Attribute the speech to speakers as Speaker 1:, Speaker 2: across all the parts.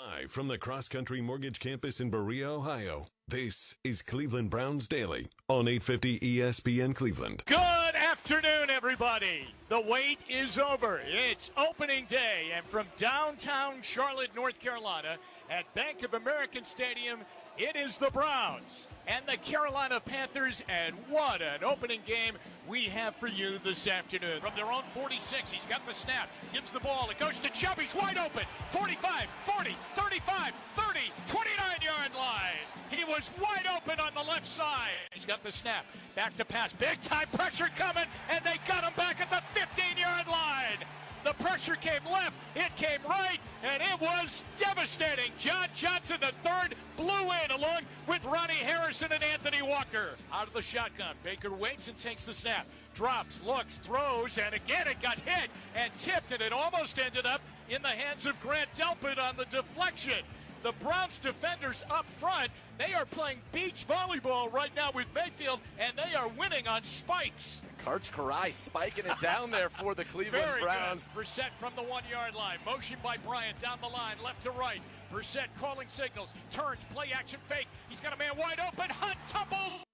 Speaker 1: Live from the Cross Country Mortgage Campus in Berea, Ohio, this is Cleveland Browns Daily on 850 ESPN Cleveland.
Speaker 2: Good afternoon, everybody. The wait is over. It's opening day, and from downtown Charlotte, North Carolina, at Bank of America Stadium, it is the Browns and the Carolina Panthers, and what an opening game we have for you this afternoon. From their own 46, he's got the snap, gives the ball, it goes to Chubb, he's wide open, 45, 40, 35, 30, 29-yard line. He was wide open on the left side. He's got the snap, back to pass, big time pressure coming, and they got him back at the 15-yard line. The pressure came left, it came right, and it was devastating. John Johnson, the third, blew in along with Ronnie Harrison and Anthony Walker. Out of the shotgun, Baker waits and takes the snap. Drops, looks, throws, and again it got hit and tipped, and it almost ended up in the hands of Grant Delpit on the deflection. The Browns defenders up front, they are playing beach volleyball right now with Mayfield, and they are winning on spikes.
Speaker 3: Karch Karai spiking it down there for the Cleveland
Speaker 2: Very
Speaker 3: Browns.
Speaker 2: Good. Brissett from the 1-yard line. Motion by Bryant down the line, left to right. Brissett calling signals. Turns, play action fake. He's got a man wide open. Hunt tumbles.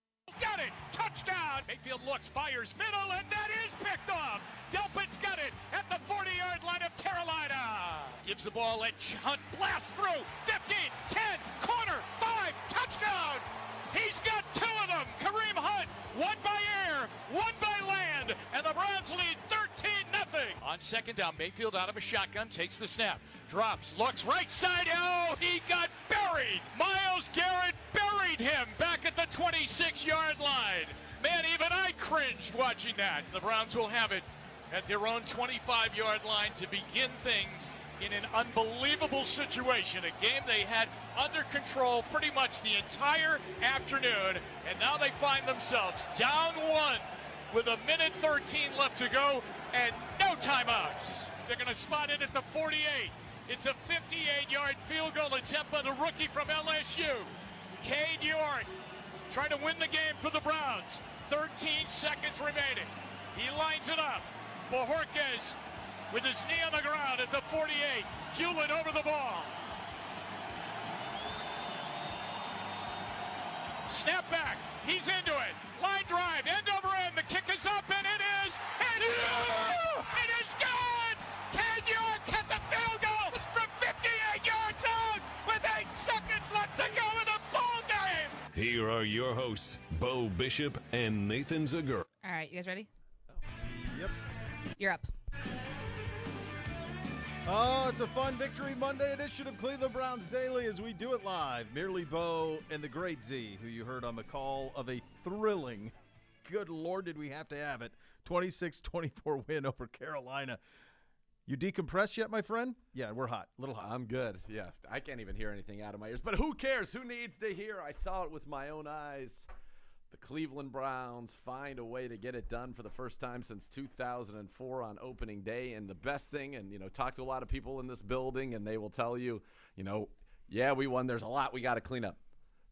Speaker 2: Got it. Touchdown. Mayfield looks, fires middle, and that is picked off. Delpit's got it at the 40-yard line of Carolina. Gives the ball and Hunt blasts through. 15, 10, corner, 5, touchdown. He's got two of them. Kareem Hunt, one by air, one by land, and the Browns lead 13-0. On second down, Mayfield out of a shotgun, takes the snap, drops, looks right side. Oh, he got buried. Myles Garrett buried him back at the 26-yard line. Man, even I cringed watching that. The Browns will have it at their own 25-yard line to begin things in an unbelievable situation, a game they had under control pretty much the entire afternoon, and now they find themselves down one with a minute 13 left to go and no timeouts. They're going to spot it at the 48. It's a 58-yard field goal attempt by the rookie from LSU. Cade York trying to win the game for the Browns. 13 seconds remaining. He lines it up. Bojorquez with his knee on the ground at the 48. Hewlett over the ball. Snap back. He's into it. Line drive. End over end. The kick is up, and it is. And it is good. Cade York hit the field goal from 58 yards out with 8 seconds left to go in the ball game.
Speaker 1: Here are your hosts, Bo Bishop and Nathan Zagur.
Speaker 4: All right, you guys ready?
Speaker 5: Yep.
Speaker 4: You're up.
Speaker 5: Oh, it's a fun Victory Monday edition of Cleveland Browns Daily as we do it live. Merely Bo and the Great Z, who you heard on the call of a thrilling, good Lord, did we have to have it, 26-24 win over Carolina. You decompressed yet, my friend? Yeah, we're hot, a little hot.
Speaker 3: I'm good. Yeah, I can't even hear anything out of my ears. But who cares? Who needs to hear? I saw it with my own eyes. The Cleveland Browns find a way to get it done for the first time since 2004 on opening day. And the best thing, and, talk to a lot of people in this building, and they will tell you, yeah, we won. There's a lot we got to clean up.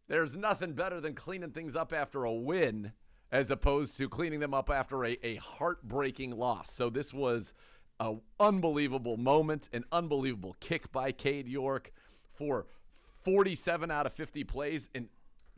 Speaker 3: There's nothing better than cleaning things up after a win as opposed to cleaning them up after a heartbreaking loss. So this was an unbelievable moment, an unbelievable kick by Cade York for 47 out of 50 plays, and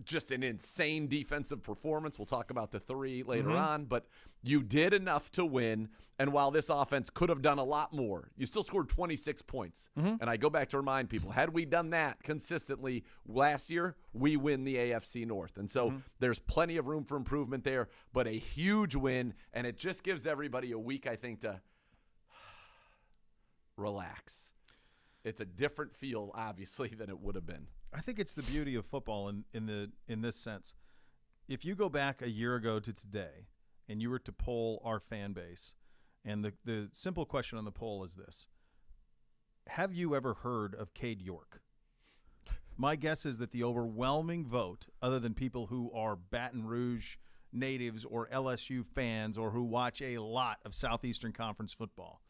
Speaker 3: just an insane defensive performance. We'll talk about the 3 later on, but you did enough to win. And while this offense could have done a lot more, you still scored 26 points. And I go back to remind people, had we done that consistently last year, we win the AFC North. And so there's plenty of room for improvement there, but a huge win. And it just gives everybody a week, I think, to relax. It's a different feel, obviously, than it would have been.
Speaker 5: I think it's the beauty of football in this sense. If you go back a year ago to today and you were to poll our fan base, and the simple question on the poll is this: have you ever heard of Cade York? My guess is that the overwhelming vote, other than people who are Baton Rouge natives or LSU fans or who watch a lot of Southeastern Conference football,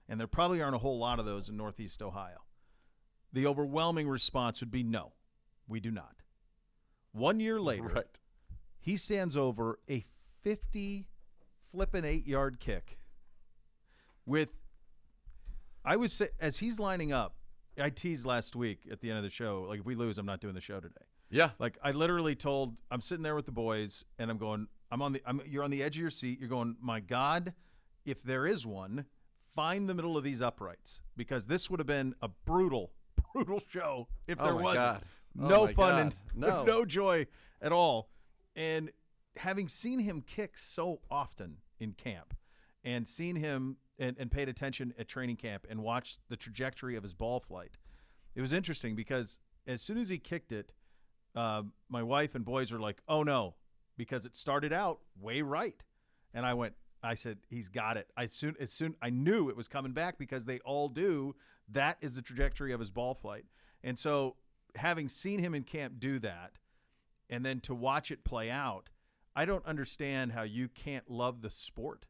Speaker 5: and there probably aren't a whole lot of those in Northeast Ohio, the overwhelming response would be no, we do not. 1 year later, he stands over a 58-yard kick with, I would say, as he's lining up, I teased last week at the end of the show, like, if we lose, I'm not doing the show today.
Speaker 3: Yeah.
Speaker 5: Like, I literally I'm sitting there with the boys, and I'm going, you're on the edge of your seat. You're going, my God, if there is one, find the middle of these uprights, because this would have been a brutal show if there wasn't.
Speaker 3: God.
Speaker 5: No fun and
Speaker 3: no.
Speaker 5: no joy at all. And having seen him kick so often in camp, and seen him and paid attention at training camp and watched the trajectory of his ball flight, it was interesting because as soon as he kicked it, my wife and boys were like, oh no, because it started out way right. And I said, he's got it. As soon I knew it was coming back, because they all do. That is the trajectory of his ball flight. And so having seen him in camp do that, and then to watch it play out, I don't understand how you can't love the sport.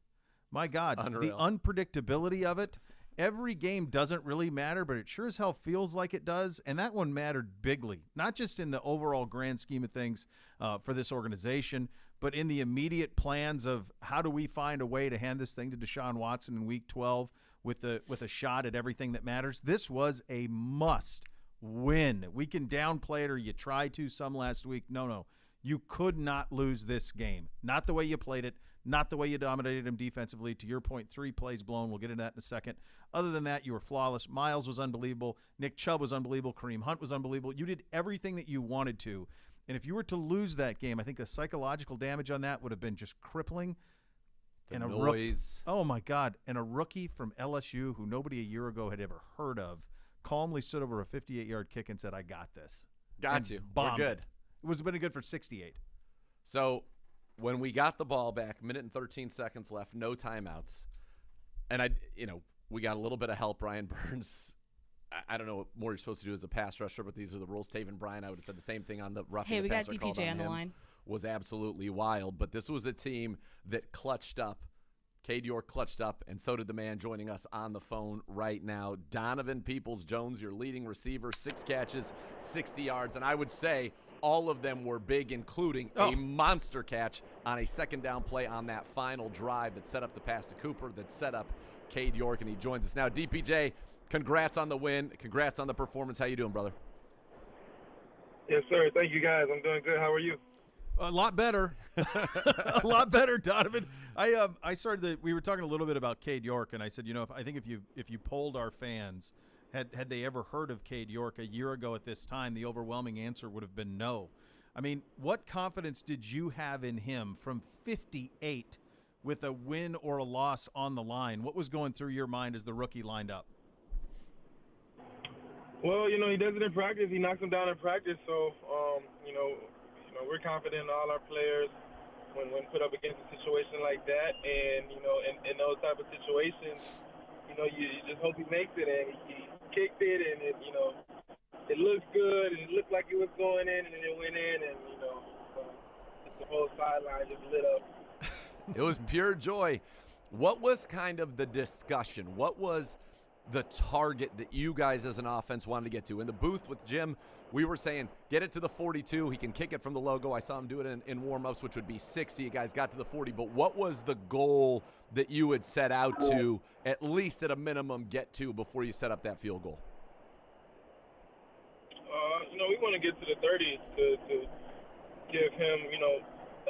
Speaker 5: My God, the unpredictability of it. Every game doesn't really matter, but it sure as hell feels like it does. And that one mattered bigly, not just in the overall grand scheme of things for this organization, but in the immediate plans of how do we find a way to hand this thing to Deshaun Watson in Week 12 with a shot at everything that matters. This was a must win. We can downplay it, or you tried to some last week. No. You could not lose this game. Not the way you played it, not the way you dominated him defensively. To your point, 3 plays blown. We'll get into that in a second. Other than that, you were flawless. Miles was unbelievable. Nick Chubb was unbelievable. Kareem Hunt was unbelievable. You did everything that you wanted to. And if you were to lose that game, I think the psychological damage on that would have been just crippling.
Speaker 3: The noise.
Speaker 5: Oh, my God. And a rookie from LSU who nobody a year ago had ever heard of calmly stood over a 58-yard kick and said, I got this.
Speaker 3: Got you. We're good.
Speaker 5: It was been good for 68.
Speaker 3: So when we got the ball back, minute and 13 seconds left, no timeouts. And we got a little bit of help. Brian Burns, I don't know what more you're supposed to do as a pass rusher, but these are the rules. Taven Bryan, I would have said the same thing on the roughing
Speaker 4: Hey,
Speaker 3: the
Speaker 4: we got
Speaker 3: passer called
Speaker 4: DPJ
Speaker 3: on
Speaker 4: the
Speaker 3: him.
Speaker 4: line.
Speaker 3: Was absolutely wild. But this was a team that clutched up. Cade York clutched up, and so did the man joining us on the phone right now, Donovan Peoples-Jones, your leading receiver, 6 catches, 60 yards, and I would say all of them were big, including a monster catch on a second down play on that final drive that set up the pass to Cooper, that set up Cade York, and he joins us now. DPJ, congrats on the win. Congrats on the performance. How you doing, brother?
Speaker 6: Yes, sir. Thank you, guys. I'm doing good. How are you?
Speaker 5: A lot better. A lot better, Donovan. We were talking a little bit about Cade York, and I said, I think if you polled our fans, had they ever heard of Cade York a year ago at this time, the overwhelming answer would have been no. I mean, what confidence did you have in him from 58 with a win or a loss on the line? What was going through your mind as the rookie lined up?
Speaker 6: Well, he does it in practice. He knocks them down in practice. So, we're confident in all our players when put up against a situation like that. And, in those type of situations, you just hope he makes it. And he kicked it, and it looked good, and it looked like it was going in, and then it went in, and, the whole sideline just lit up.
Speaker 3: It was pure joy. What was kind of the discussion? What was the target that you guys as an offense wanted to get to? In the booth with Jim, we were saying, get it to the 42. He can kick it from the logo. I saw him do it in warm-ups, which would be 60. You guys got to the 40. But what was the goal that you had set out to, at least at a minimum, get to before you set up that field goal?
Speaker 6: We want to get to the 30 to give him,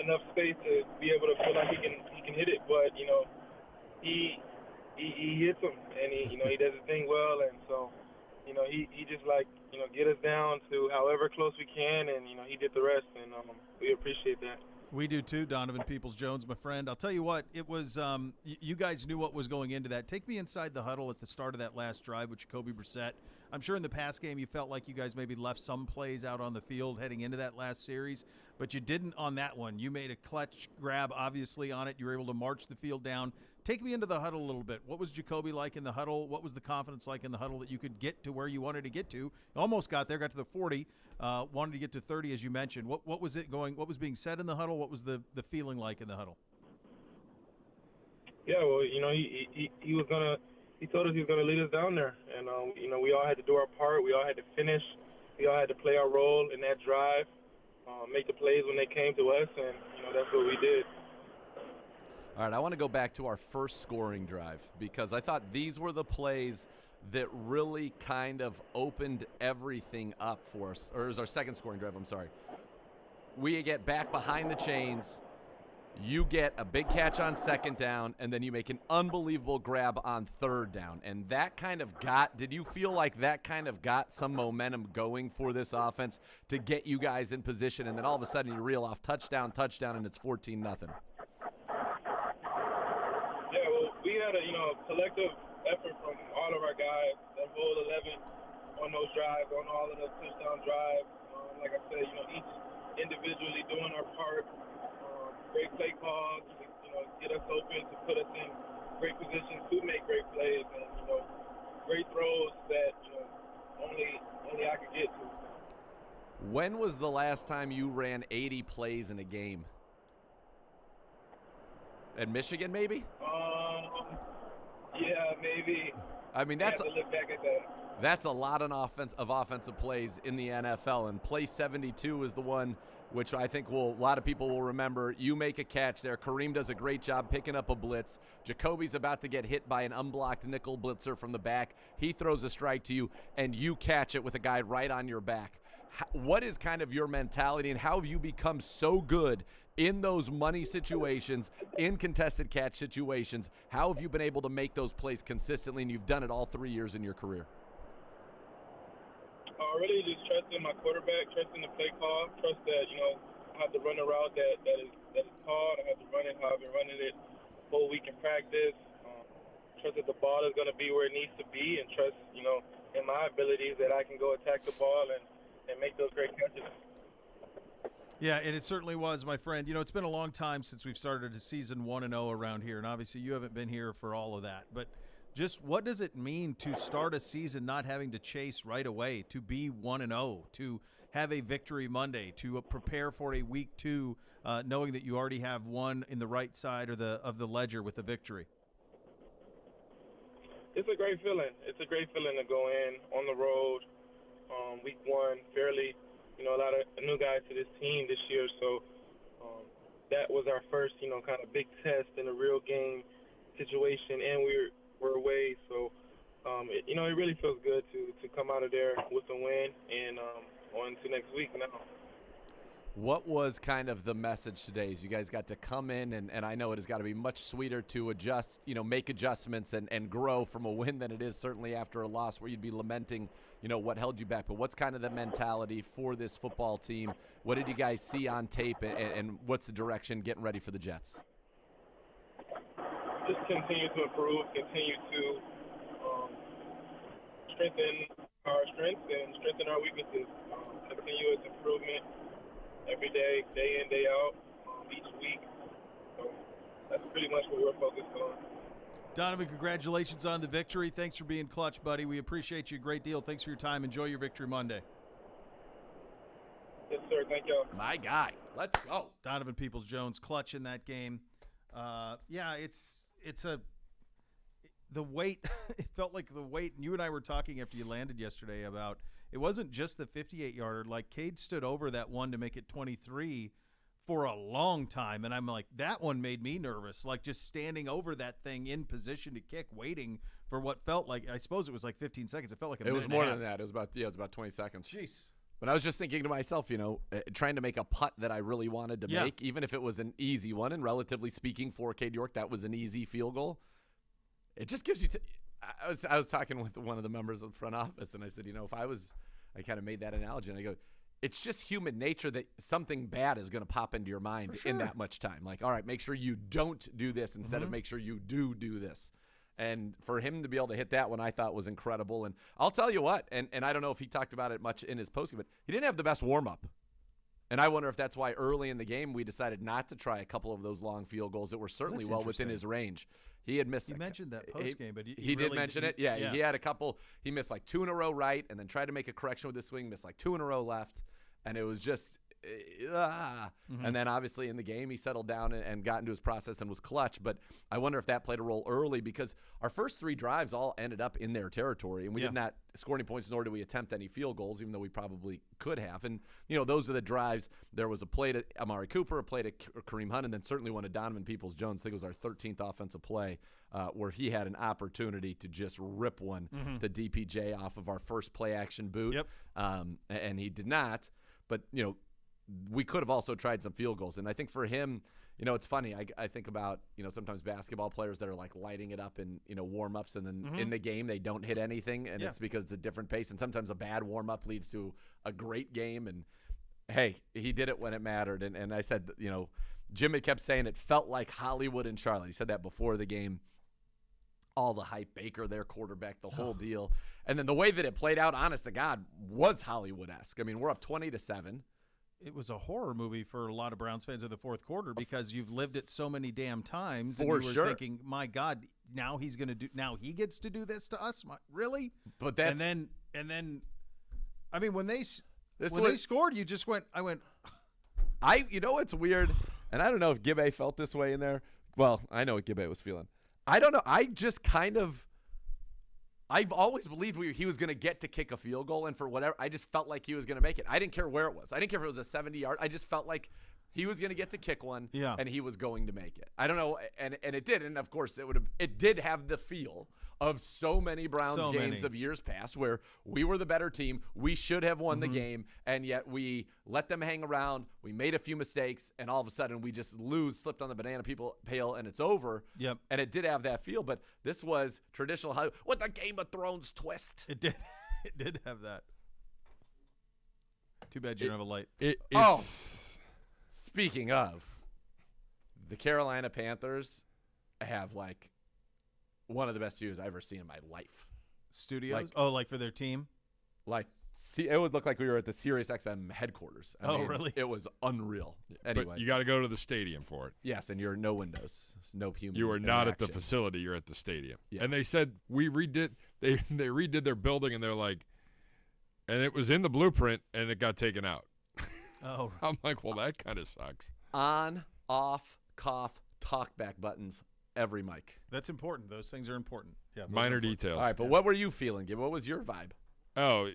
Speaker 6: enough space to be able to feel like he can hit it. But, he hits them, and he does his thing well, and so he just get us down to however close we can, and he did the rest, and we appreciate that.
Speaker 5: We do too, Donovan Peoples-Jones, my friend. I'll tell you what, it was you guys knew what was going into that. Take me inside the huddle at the start of that last drive with Jacoby Brissett. I'm sure in the past game you felt like you guys maybe left some plays out on the field heading into that last series, but you didn't on that one. You made a clutch grab, obviously, on it. You were able to march the field down. Take me into the huddle a little bit. What was Jacoby like in the huddle? What was the confidence like in the huddle that you could get to where you wanted to get to? Almost got there, got to the 40, wanted to get to 30, as you mentioned. What was it going? What was being said in the huddle? What was the feeling like in the huddle?
Speaker 6: Yeah, well, he was gonna. He told us he was gonna lead us down there, and we all had to do our part. We all had to finish. We all had to play our role in that drive, make the plays when they came to us, and that's what we did.
Speaker 3: All right, I want to go back to our first scoring drive because I thought these were the plays that really kind of opened everything up for us, or it was our second scoring drive, I'm sorry. We get back behind the chains. You get a big catch on second down, and then you make an unbelievable grab on third down. And that kind of did you feel like that kind of got some momentum going for this offense to get you guys in position, and then all of a sudden you reel off touchdown, and it's 14-0?
Speaker 6: Yeah, well, we had a collective effort from all of our guys, that whole 11 on those drives, on all of the touchdown drives. Like I said, each individually doing our part. Great play calls, get us open, to put us in great positions to make great plays, and great throws that only I could get to.
Speaker 3: When was the last time you ran 80 plays in a game? At Michigan, maybe?
Speaker 6: Yeah, maybe.
Speaker 3: I mean,
Speaker 6: I have to look back at that.
Speaker 3: That's a lot of offensive plays in the NFL, and play 72 is the one which I think a lot of people will remember. You make a catch there. Kareem does a great job picking up a blitz. Jacoby's about to get hit by an unblocked nickel blitzer from the back. He throws a strike to you, and you catch it with a guy right on your back. What is kind of your mentality, and how have you become so good in those money situations, in contested catch situations? How have you been able to make those plays consistently, and you've done it all 3 years in your career?
Speaker 6: Really just trusting my quarterback, trusting the play call, trust that, I have to run a route that is called. I have to run it how I've been running it the whole week in practice. Trust that the ball is going to be where it needs to be, and trust, in my abilities that I can go attack the ball and make those great catches.
Speaker 5: Yeah, and it certainly was, my friend. It's been a long time since we've started a season 1-0 around here, and obviously you haven't been here for all of that. But just what does it mean to start a season not having to chase right away, to be 1-0, to have a victory Monday, to prepare for a week 2, knowing that you already have one in the right side of the ledger with a victory?
Speaker 6: It's a great feeling. It's a great feeling to go in on the road, week 1, fairly, a lot of new guys to this team this year. So that was our first, kind of big test in a real game situation, and we're away, so it really feels good to come out of there with a win and on to next week now.
Speaker 3: What was kind of the message today as you guys got to come in, and I know it has got to be much sweeter to adjust, make adjustments and grow from a win than it is certainly after a loss where you'd be lamenting, what held you back. But what's kind of the mentality for this football team? What did you guys see on tape, and what's the direction getting ready for the Jets?
Speaker 6: Just continue to improve, continue to strengthen our strengths and strengthen our weaknesses. Continuous improvement every day, day in, day out, each week. So that's pretty much what we're focused on.
Speaker 5: Donovan, congratulations on the victory. Thanks for being clutch, buddy. We appreciate you a great deal. Thanks for your time. Enjoy your victory Monday.
Speaker 6: Yes, sir. Thank you.
Speaker 3: My guy. Let's go.
Speaker 5: Donovan Peoples-Jones, clutch in that game. The weight, it felt like the weight, and you and I were talking after you landed yesterday about it wasn't just the 58-yarder. Like, Cade stood over that one to make it 23 for a long time, and I'm like, that one made me nervous, like just standing over that thing in position to kick, waiting for what felt like, I suppose it was like 15 seconds. It felt like a minute.
Speaker 3: It was more than that. It was about 20 seconds.
Speaker 5: Jeez.
Speaker 3: But I was just thinking to myself, trying to make a putt that I really wanted to make, even if it was an easy one, and relatively speaking for Cade York, that was an easy field goal. It just gives you I was talking with one of the members of the front office, and I said, I kind of made that analogy, and I go, it's just human nature that something bad is going to pop into your mind in that much time. Like, all right, make sure you don't do this instead of make sure you do this. And for him to be able to hit that one, I thought was incredible. And I'll tell you what, and I don't know if he talked about it much in his postgame, but he didn't have the best warm-up. And I wonder if that's why early in the game we decided not to try a couple of those long field goals that were certainly well within his range. He had missed.
Speaker 5: He mentioned that postgame, but
Speaker 3: he
Speaker 5: really
Speaker 3: did mention it. Yeah, he had a couple. He missed like 2 in a row right, and then tried to make a correction with his swing, missed like 2 in a row left, and it was just And then obviously in the game he settled down and got into his process and was clutch. But I wonder if that played a role early, because our first 3 drives all ended up in their territory, and we did not score any points, nor did we attempt any field goals, even though we probably could have. And, those are the drives. There was a play to Amari Cooper, a play to Kareem Hunt, and then certainly one to Donovan Peoples-Jones. I think it was our 13th offensive play where he had an opportunity to just rip one to DPJ off of our first play-action boot. And he did not. But, we could have also tried some field goals. And I think for him, it's funny. I think about, sometimes basketball players that are like lighting it up in, warm-ups, and then in the game they don't hit anything, and it's because it's a different pace. And sometimes a bad warm-up leads to a great game. And, hey, he did it when it mattered. And I said, Jim had kept saying it felt like Hollywood and Charlotte. He said that before the game. All the hype, Baker, their quarterback, the whole deal. And then the way that it played out, honest to God, was Hollywood-esque. I mean, we're up 20-7.
Speaker 5: It was a horror movie for a lot of Browns fans in the fourth quarter, because you've lived it so many damn times, and you were thinking, my God, now he gets to do this to us? Really?
Speaker 3: But that's
Speaker 5: and then I mean, when they scored, you just went.
Speaker 3: It's weird, and I don't know if Gibbe felt this way in there. Well, I know what Gibbe was feeling. I don't know. I've always believed he was going to get to kick a field goal, and for whatever, I just felt like he was going to make it. I didn't care where it was. I didn't care if it was a 70-yard. I just felt like he was going to get to kick one, and he was going to make it. I don't know, and it did, and of course it did have the feel of so many Browns games of years past where we were the better team. We should have won the game, and yet we let them hang around. We made a few mistakes, and all of a sudden we just slipped on the banana peel, and it's over.
Speaker 5: Yep.
Speaker 3: And it did have that feel, but this was traditional Hollywood with the Game of Thrones twist.
Speaker 5: It did. It did have that. Too bad you don't have a light.
Speaker 3: Speaking of, the Carolina Panthers have one of the best studios I've ever seen in my life.
Speaker 5: Studios? Like for their team?
Speaker 3: It would look like we were at the SiriusXM headquarters. I mean,
Speaker 5: really?
Speaker 3: It was unreal. Anyway.
Speaker 4: But you got to go to the stadium for it.
Speaker 3: Yes, and you're no windows, no human.
Speaker 4: You are not at the facility. You're at the stadium. Yeah. And they said we redid. They redid their building, and they're like, and it was in the blueprint, and it got taken out.
Speaker 5: Oh.
Speaker 4: I'm like, well, that kind of sucks.
Speaker 3: On, off, cough, talk back buttons. Every mic.
Speaker 5: That's important. Those things are important. Yeah,
Speaker 4: minor details.
Speaker 3: All right, but what were you feeling, Gib? What was your vibe?
Speaker 4: Oh,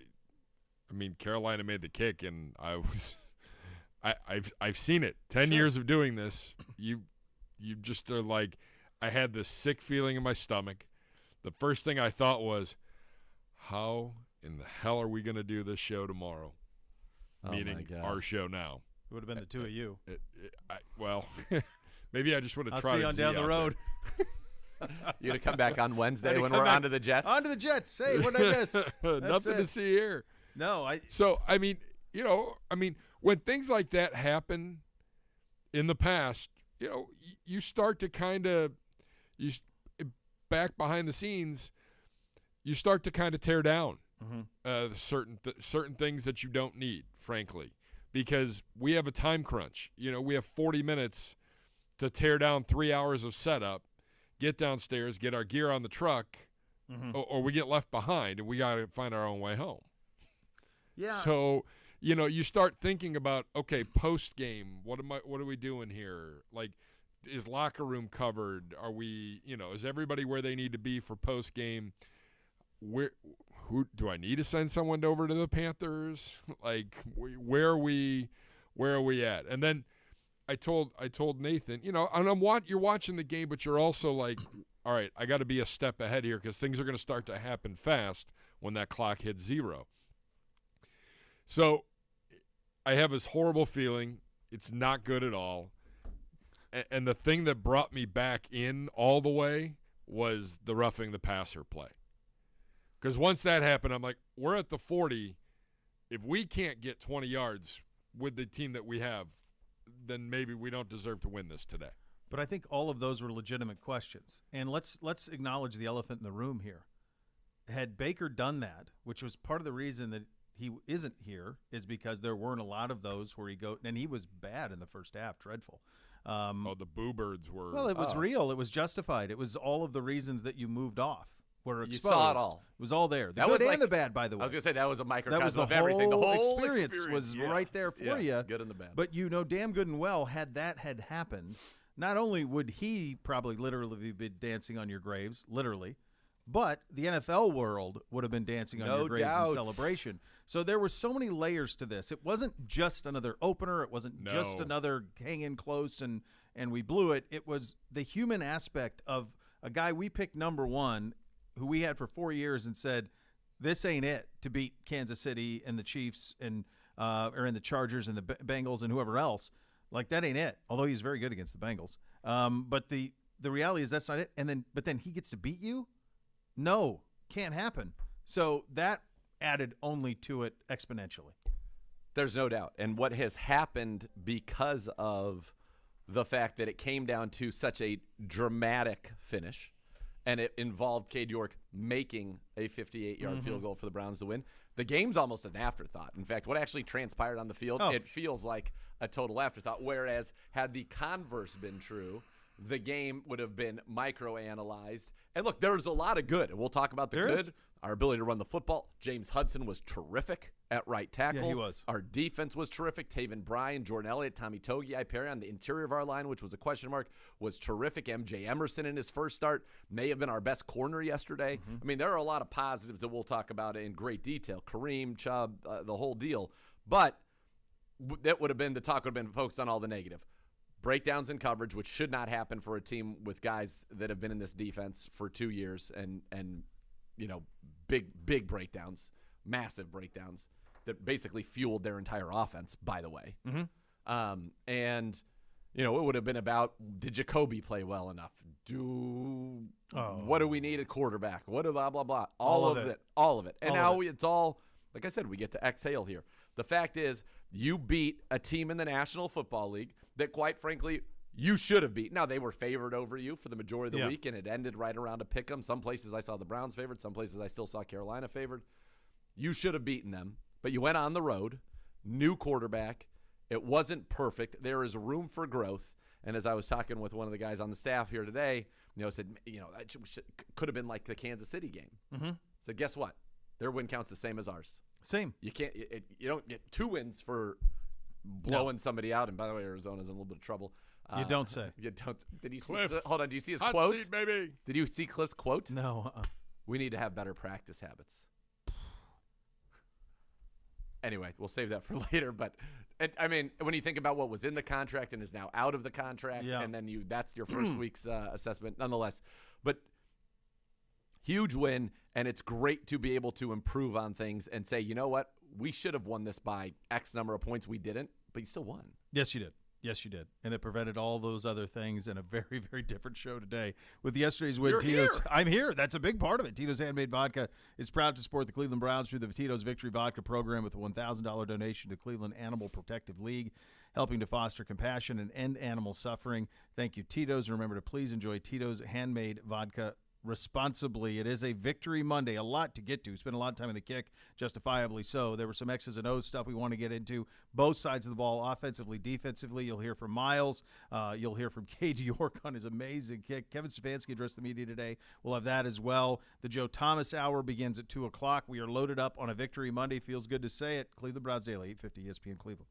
Speaker 4: I mean, Carolina made the kick, and I've seen it. 10 years of doing this. You just are like, I had this sick feeling in my stomach. The first thing I thought was, how in the hell are we going to do this show tomorrow? Meaning our show now.
Speaker 5: It would have been the two of you.
Speaker 4: Maybe I just would have tried.
Speaker 5: I'll see you on down the road.
Speaker 3: You're going to come back on Wednesday when we're on to the Jets?
Speaker 5: On to the Jets. Hey, what did I miss?
Speaker 4: Nothing to see here.
Speaker 5: No.
Speaker 4: So, I mean, when things like that happen in the past, you start to kind of, back behind the scenes, you start to kind of tear down certain things that you don't need, frankly, because we have a time crunch. We have 40 minutes to tear down 3 hours of setup, get downstairs, get our gear on the truck, or we get left behind, and we got to find our own way home.
Speaker 5: Yeah.
Speaker 4: So, you start thinking about, okay, post game, what are we doing here? Like, is locker room covered? Are we, is everybody where they need to be for post game? Who do I need to send someone over to the Panthers? Like, where are we at? And then I told Nathan, and you're watching the game, but you're also like, all right, I got to be a step ahead here because things are going to start to happen fast when that clock hits 0. So I have this horrible feeling. It's not good at all. And the thing that brought me back in all the way was the roughing the passer play. Because once that happened, I'm like, we're at the 40. If we can't get 20 yards with the team that we have, then maybe we don't deserve to win this today.
Speaker 5: But I think all of those were legitimate questions. And let's acknowledge the elephant in the room here. Had Baker done that, which was part of the reason that he isn't here, is because there weren't a lot of those where and he was bad in the first half, dreadful.
Speaker 4: The Boo Birds were.
Speaker 5: Well, it was real. It was justified. It was all of the reasons that you moved off. were
Speaker 3: You
Speaker 5: exposed.
Speaker 3: saw it all.
Speaker 5: It was all there. The
Speaker 3: That
Speaker 5: good
Speaker 3: was
Speaker 5: and the bad, by the way.
Speaker 3: I was going to say that was a microcosm
Speaker 5: That was the
Speaker 3: of everything. The whole
Speaker 5: experience was
Speaker 3: yeah.
Speaker 5: right there for
Speaker 3: Yeah,
Speaker 5: you.
Speaker 3: good and the bad.
Speaker 5: But you know damn good and well, had that had happened, not only would he probably literally be dancing on your graves, literally, but the NFL world would have been dancing on
Speaker 3: No
Speaker 5: your graves
Speaker 3: doubts.
Speaker 5: in celebration. So there were so many layers to this. It wasn't just another opener. It wasn't just another hang in close and we blew it. It was the human aspect of a guy we picked number one, who we had for 4 years and said, this ain't it to beat Kansas City and the Chiefs and or in the Chargers and the Bengals and whoever else. Like, that ain't it. Although he's very good against the Bengals. But the reality is that's not it. But then he gets to beat you? No, can't happen. So that added only to it exponentially.
Speaker 3: There's no doubt. And what has happened because of the fact that it came down to such a dramatic finish, and it involved Cade York making a 58-yard field goal for the Browns to win, the game's almost an afterthought. In fact, what actually transpired on the field, it feels like a total afterthought, whereas had the converse been true, the game would have been micro-analyzed. And look, there's a lot of good, and we'll talk about the good. Our ability to run the football. James Hudson was terrific at right tackle.
Speaker 5: Yeah, he was.
Speaker 3: Our defense was terrific. Taven Bryan, Jordan Elliott, Tommy Togiai, Perry on the interior of our line, which was a question mark, was terrific. MJ Emerson in his first start may have been our best corner yesterday. I mean, there are a lot of positives that we'll talk about in great detail. Kareem, Chubb, the whole deal. But that would have been, the talk would have been focused on all the negative. Breakdowns in coverage, which should not happen for a team with guys that have been in this defense for 2 years and you know, big breakdowns, massive breakdowns that basically fueled their entire offense, by the way. And, you know, it would have been about, did Jacoby play well enough? What do we need at quarterback? What blah, blah, blah. All of it. All of it. And now it's all, like I said, we get to exhale here. The fact is, you beat a team in the National Football League that, quite frankly, you should have beaten. Now, they were favored over you for the majority of the week, and it ended right around a pick 'em. Some places I saw the Browns favored. Some places I still saw Carolina favored. You should have beaten them, but you went on the road, new quarterback. It wasn't perfect. There is room for growth. And as I was talking with one of the guys on the staff here today, you know, said, you know, that could have been like the Kansas City game. So guess what? Their win count's the same as ours.
Speaker 5: Same.
Speaker 3: You can't. You don't get 2 wins for blowing somebody out. And by the way, Arizona's in a little bit of trouble.
Speaker 5: You don't say.
Speaker 3: You don't. Did he see?
Speaker 4: Cliff.
Speaker 3: Hold on. Do you see his
Speaker 4: Hot
Speaker 3: quote?
Speaker 4: seat, baby.
Speaker 3: Did you see Cliff's quote?
Speaker 5: No.
Speaker 3: We need to have better practice habits. Anyway, we'll save that for later. But I mean, when you think about what was in the contract and is now out of the contract, and then that's your first week's assessment, nonetheless. But huge win, and it's great to be able to improve on things and say, you know what, we should have won this by X number of points. We didn't, but you still won.
Speaker 5: Yes, you did. Yes, you did. And it prevented all those other things in a very, very different show today. With yesterday's win,
Speaker 3: You're
Speaker 5: Tito's.
Speaker 3: here.
Speaker 5: I'm here. That's a big part of it. Tito's Handmade Vodka is proud to support the Cleveland Browns through the Tito's Victory Vodka program with a $1,000 donation to Cleveland Animal Protective League, helping to foster compassion and end animal suffering. Thank you, Tito's. Remember to please enjoy Tito's Handmade Vodka responsibly. It is a Victory Monday. A lot to get to. Spent a lot of time in the kick, justifiably so. There were some X's and O's stuff we want to get into. Both sides of the ball, offensively, defensively. You'll hear from Miles. You'll hear from Cade York on his amazing kick. Kevin Stefanski addressed the media today. We'll have that as well. The Joe Thomas Hour begins at 2 o'clock. We are loaded up on a Victory Monday. Feels good to say it. Cleveland Browns Daily, 850 ESPN Cleveland.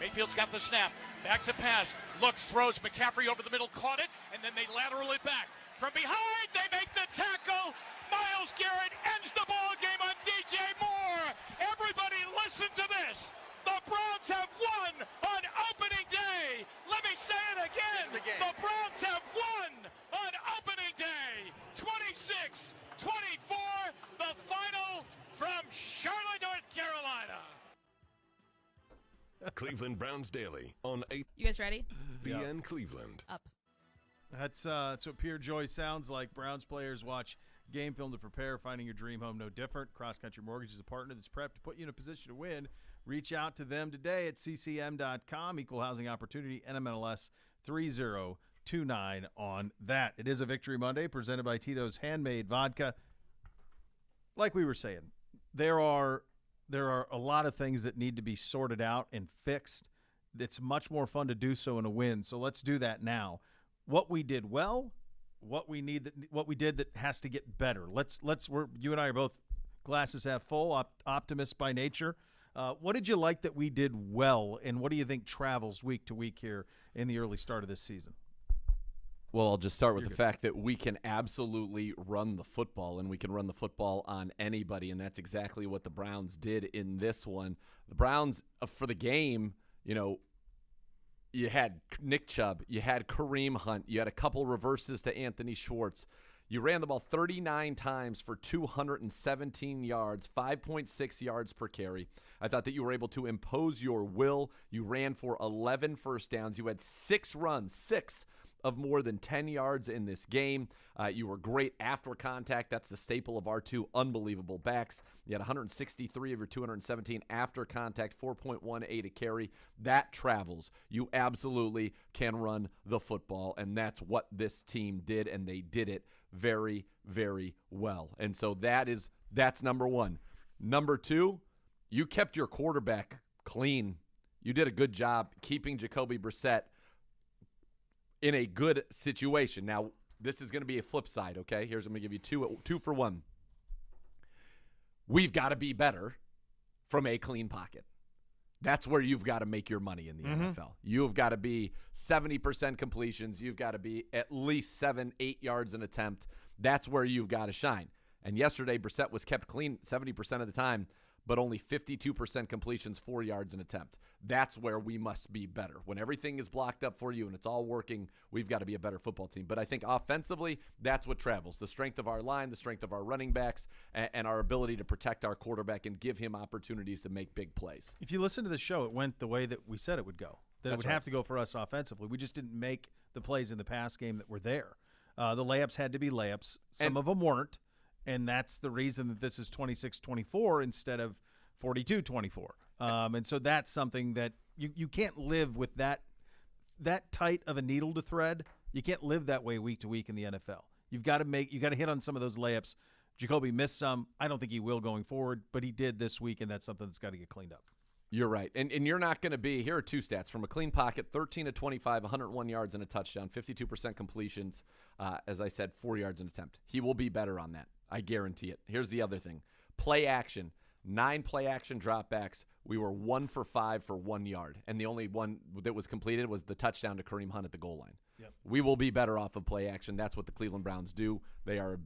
Speaker 2: Mayfield's got the snap. Back to pass. Looks, throws. McCaffrey over the middle, caught it, and then they lateral it back. From behind, they make the tackle. Myles Garrett ends the ball game on DJ Moore. Everybody listen to this. The Browns have won on opening day. Let me say it again. The Browns have won on opening day. 26-24, the final from Charlotte, North Carolina.
Speaker 1: Cleveland Browns Daily on 8
Speaker 7: You guys ready?
Speaker 1: p.m. Cleveland.
Speaker 7: Up.
Speaker 5: That's what pure joy sounds like. Browns players watch game film to prepare. Finding your dream home no different. Cross Country Mortgage is a partner that's prepped to put you in a position to win. Reach out to them today at ccm.com. Equal housing opportunity, NMLS 3029 on that. It is a Victory Monday presented by Tito's Handmade Vodka. Like we were saying, there are a lot of things that need to be sorted out and fixed. It's much more fun to do so in a win. So let's do that now. What we did well, what we did that has to get better. You and I are both glasses half full, optimists by nature. What did you like that we did well, and what do you think travels week to week here in the early start of this season?
Speaker 3: Well, I'll just start with the fact that we can absolutely run the football, and we can run the football on anybody, and that's exactly what the Browns did in this one. The Browns, for the game, you had Nick Chubb, you had Kareem Hunt, you had a couple reverses to Anthony Schwartz. You ran the ball 39 times for 217 yards, 5.6 yards per carry. I thought that you were able to impose your will. You ran for 11 first downs. You had 6 runs, 6 of more than 10 yards in this game. You were great after contact. That's the staple of our two unbelievable backs. You had 163 of your 217 after contact, 4.18 a carry. That travels. You absolutely can run the football, and that's what this team did, and they did it very, very well. And so that's number one. Number two, you kept your quarterback clean. You did a good job keeping Jacoby Brissett in a good situation. Now, this is going to be a flip side, okay? I'm going to give you two for one. We've got to be better from a clean pocket. That's where you've got to make your money in the NFL. You've got to be 70% completions. You've got to be at least 7-8 yards an attempt. That's where you've got to shine. And yesterday, Brissett was kept clean 70% of the time, but only 52% completions, 4 yards an attempt. That's where we must be better. When everything is blocked up for you and it's all working, we've got to be a better football team. But I think offensively, that's what travels. The strength of our line, the strength of our running backs, and our ability to protect our quarterback and give him opportunities to make big plays.
Speaker 5: If you listen to the show, it went the way that we said it would go, that it would have to go for us offensively. We just didn't make the plays in the pass game that were there. The layups had to be layups. Some of them weren't, and that's the reason that this is 26-24 instead of 42-24. And so that's something that you can't live with that tight of a needle to thread. You can't live that way week to week in the NFL. You got to hit on some of those layups. Jacoby missed some. I don't think he will going forward, but he did this week, and that's something that's got to get cleaned up.
Speaker 3: You're right. And you're not going to be – here are two stats. From a clean pocket, 13 to 25, 101 yards and a touchdown, 52% completions, as I said, 4 yards an attempt. He will be better on that. I guarantee it. Here's the other thing. Play action. 9 play-action dropbacks. We were 1 for 5 for 1 yard, and the only one that was completed was the touchdown to Kareem Hunt at the goal line. Yep. We will be better off of play-action. That's what the Cleveland Browns do. We are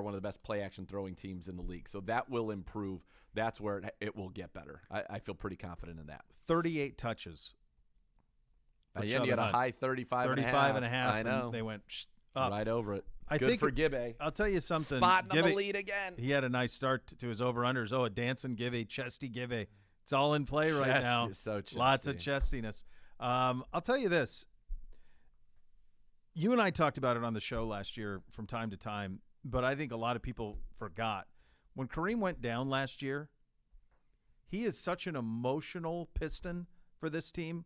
Speaker 3: one of the best play-action throwing teams in the league, so that will improve. That's where it will get better. I feel pretty confident in that.
Speaker 5: 38 touches.
Speaker 3: Yeah, you had a high 35 and a half.
Speaker 5: I know. They went up.
Speaker 3: Right over it.
Speaker 5: I
Speaker 3: Good
Speaker 5: think
Speaker 3: for Gibbe.
Speaker 5: I'll tell you something.
Speaker 3: Spotting the lead again.
Speaker 5: He had a nice start to his over-unders. Oh, a dancing Gibbe, chesty Gibbe. It's all in play right now.
Speaker 3: So chesty.
Speaker 5: Lots of chestiness. I'll tell you this. You and I talked about it on the show last year from time to time, but I think a lot of people forgot. When Kareem went down last year, he is such an emotional piston for this team.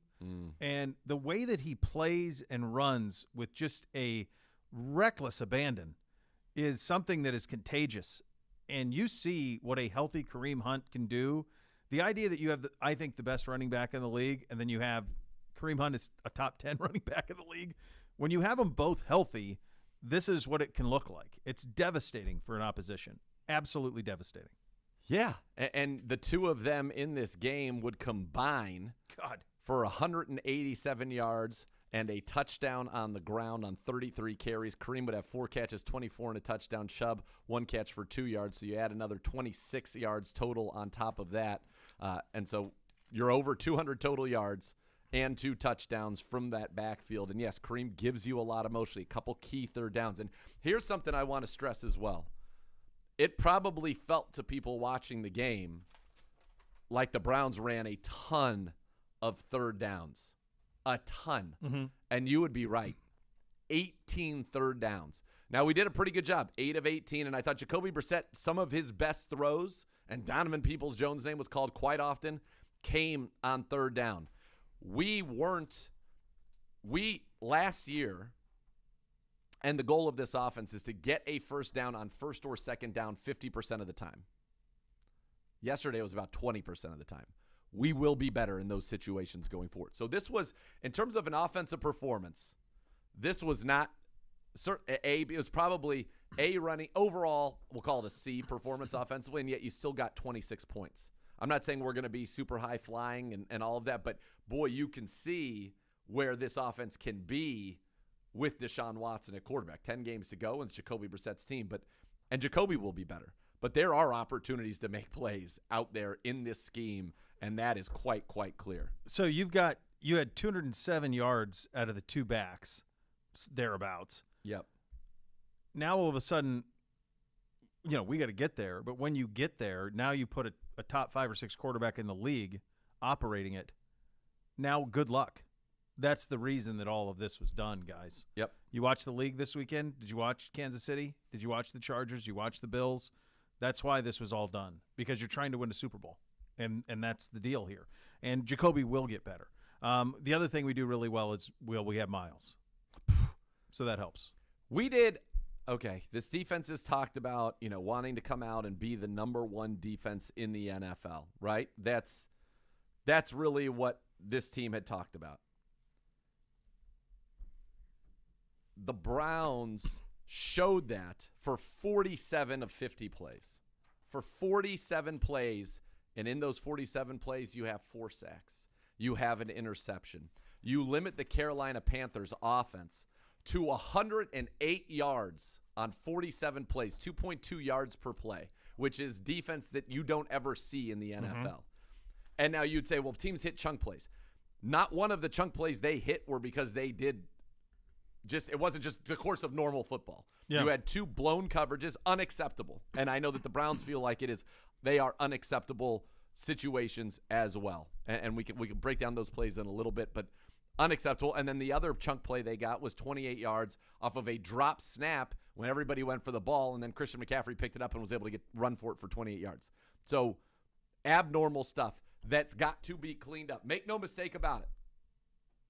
Speaker 5: And the way that he plays and runs with just a reckless abandon is something that is contagious. And you see what a healthy Kareem Hunt can do. The idea that you have, I think, the best running back in the league, and then you have Kareem Hunt is a top 10 running back in the league. When you have them both healthy, this is what it can look like. It's devastating for an opposition. Absolutely devastating.
Speaker 3: Yeah, and the two of them in this game would combine for 187 yards and a touchdown on the ground on 33 carries. Kareem would have 4 catches, 24 and a touchdown. Chubb, 1 catch for 2 yards. So you add another 26 yards total on top of that. And so you're over 200 total yards and 2 touchdowns from that backfield. And, yes, Kareem gives you a lot emotionally, a couple key third downs. And here's something I want to stress as well. It probably felt to people watching the game like the Browns ran a ton of third downs. A ton. Mm-hmm. And you would be right. 18 third downs. Now, we did a pretty good job, 8 of 18, and I thought Jacoby Brissett, some of his best throws, and Donovan Peoples-Jones' name was called quite often, came on third down. Last year, and the goal of this offense is to get a first down on first or second down 50% of the time. Yesterday it was about 20% of the time. We will be better in those situations going forward. So this was, in terms of an offensive performance, this was not it was probably a running overall, we'll call it a C performance offensively, and yet you still got 26 points. I'm not saying we're going to be super high flying and all of that, but boy, you can see where this offense can be with Deshaun Watson at quarterback. 10 games to go, and it's Jacoby Brissett's team, and Jacoby will be better. But there are opportunities to make plays out there in this scheme, and that is quite clear.
Speaker 5: So you had 207 yards out of the 2 backs, thereabouts.
Speaker 3: Yep.
Speaker 5: Now all of a sudden, we got to get there. But when you get there, now you put a top 5 or 6 quarterback in the league operating it. Now, good luck. That's the reason that all of this was done, guys.
Speaker 3: Yep.
Speaker 5: You watched the league this weekend? Did you watch Kansas City? Did you watch the Chargers? Did you watch the Bills? That's why this was all done, because you're trying to win a Super Bowl, and that's the deal here. And Jacoby will get better. The other thing we do really well is we have Miles. So that helps.
Speaker 3: We did – okay, this defense is talked about, wanting to come out and be the number 1 defense in the NFL, right? That's really what this team had talked about. The Browns showed that for 47 of 50 plays. For 47 plays, and in those 47 plays, you have 4 sacks. You have an interception. You limit the Carolina Panthers offense to 108 yards on 47 plays, 2.2 yards per play, which is defense that you don't ever see in the NFL. Mm-hmm. And now you'd say, well, teams hit chunk plays. Not one of the chunk plays they hit were because they did it wasn't just the course of normal football. Yeah. You had 2 blown coverages, unacceptable. And I know that the Browns feel like they are unacceptable situations as well. And we can break down those plays in a little bit, but unacceptable. And then the other chunk play they got was 28 yards off of a drop snap when everybody went for the ball, and then Christian McCaffrey picked it up and was able to run for it for 28 yards. So abnormal stuff that's got to be cleaned up. Make no mistake about it.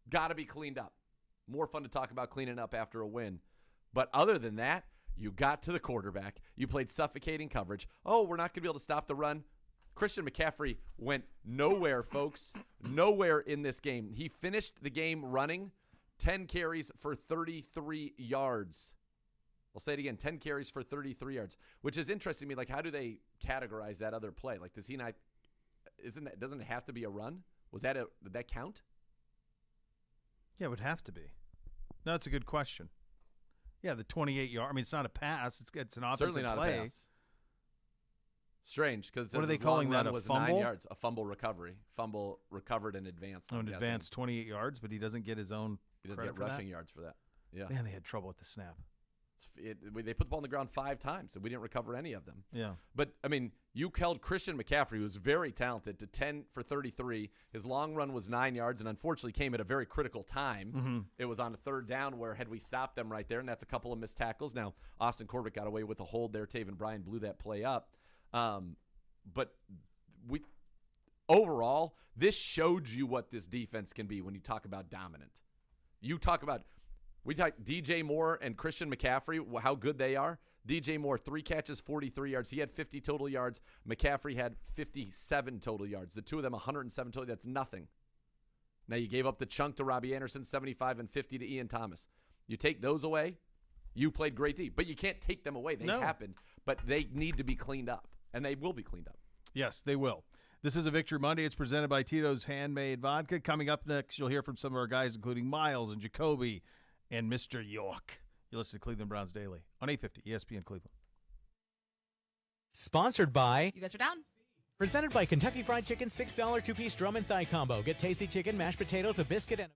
Speaker 3: Got to be cleaned up. More fun to talk about cleaning up after a win. But other than that, you got to the quarterback. You played suffocating coverage. Oh, we're not going to be able to stop the run. Christian McCaffrey went nowhere, folks. Nowhere in this game. He finished the game running 10 carries for 33 yards. I'll say it again, 10 carries for 33 yards, which is interesting to me. Like, how do they categorize that other play? Like, doesn't it have to be a run? Did that count?
Speaker 5: Yeah, it would have to be. No, that's a good question. Yeah, the 28-yard. I mean, it's not a pass. It's an offensive
Speaker 3: Certainly not
Speaker 5: play.
Speaker 3: A pass. Strange, because
Speaker 5: what are they calling that? A
Speaker 3: was
Speaker 5: fumble?
Speaker 3: 9 yards. A fumble recovery. Fumble recovered and advanced.
Speaker 5: An advanced 28 yards, but he doesn't get his own.
Speaker 3: He doesn't get rushing yards for that. Yeah.
Speaker 5: Man, they had trouble with the snap.
Speaker 3: They put the ball on the ground 5 times, and we didn't recover any of them.
Speaker 5: Yeah.
Speaker 3: But, I mean, you held Christian McCaffrey, who was very talented, to 10 for 33. His long run was 9 yards and unfortunately came at a very critical time. Mm-hmm. It was on a 3rd down where had we stopped them right there, and that's a couple of missed tackles. Now, Austin Corbett got away with a hold there. Taven Bryan blew that play up. But overall, this showed you what this defense can be when you talk about dominant. We talk DJ Moore and Christian McCaffrey, how good they are. DJ Moore, 3 catches, 43 yards. He had 50 total yards. McCaffrey had 57 total yards. The two of them, 107 total. That's nothing. Now you gave up the chunk to Robbie Anderson, 75 and 50 to Ian Thomas. You take those away, you played great D. But you can't take them away. They happened, but they need to be cleaned up, and they will be cleaned up.
Speaker 5: Yes, they will. This is a Victory Monday. It's presented by Tito's Handmade Vodka. Coming up next, you'll hear from some of our guys, including Miles and Jacoby and Mr. York. You listen to Cleveland Browns Daily on 850 ESPN Cleveland.
Speaker 7: Sponsored by...
Speaker 8: You guys are down.
Speaker 7: Presented by Kentucky Fried Chicken, $6 two-piece drum and thigh combo. Get tasty chicken, mashed potatoes, a biscuit, and...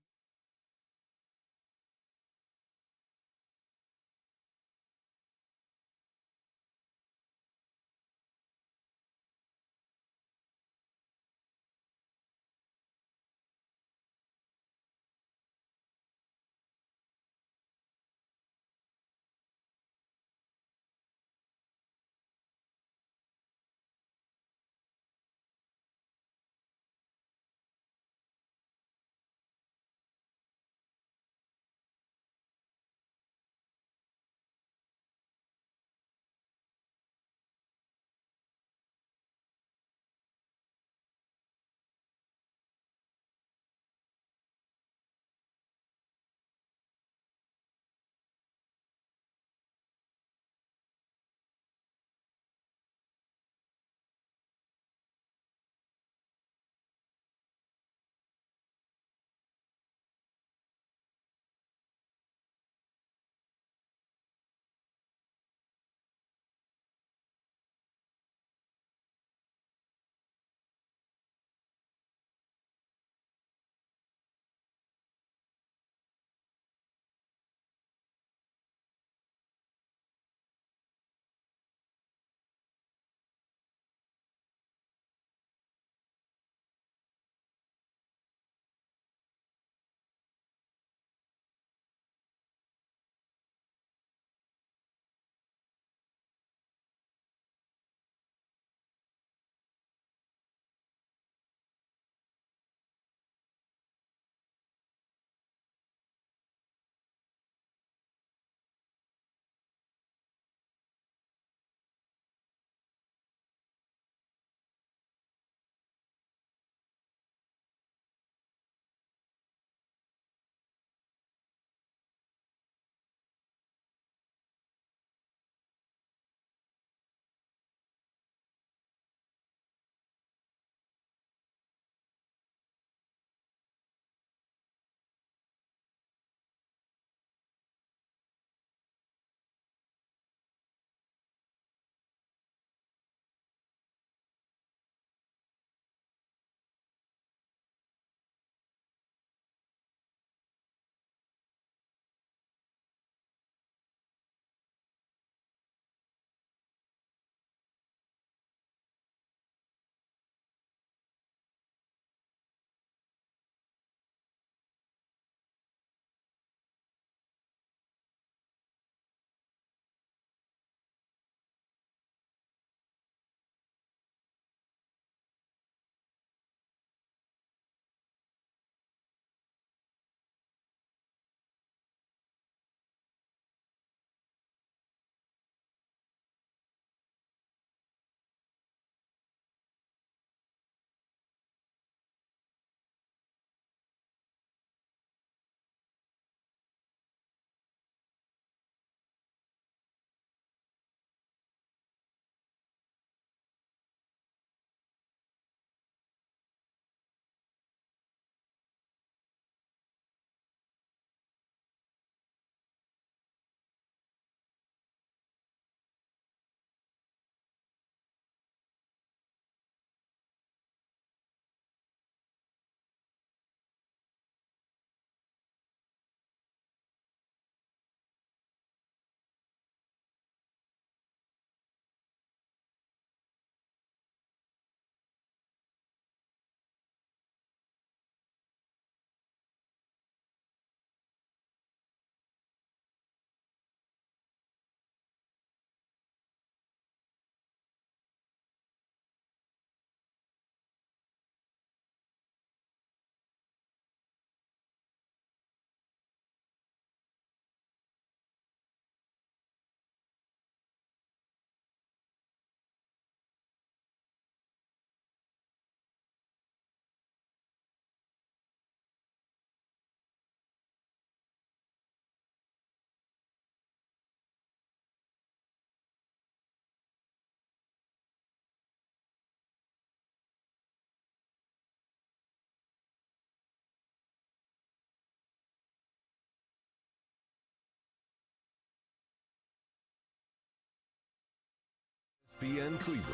Speaker 1: ESPN Cleveland.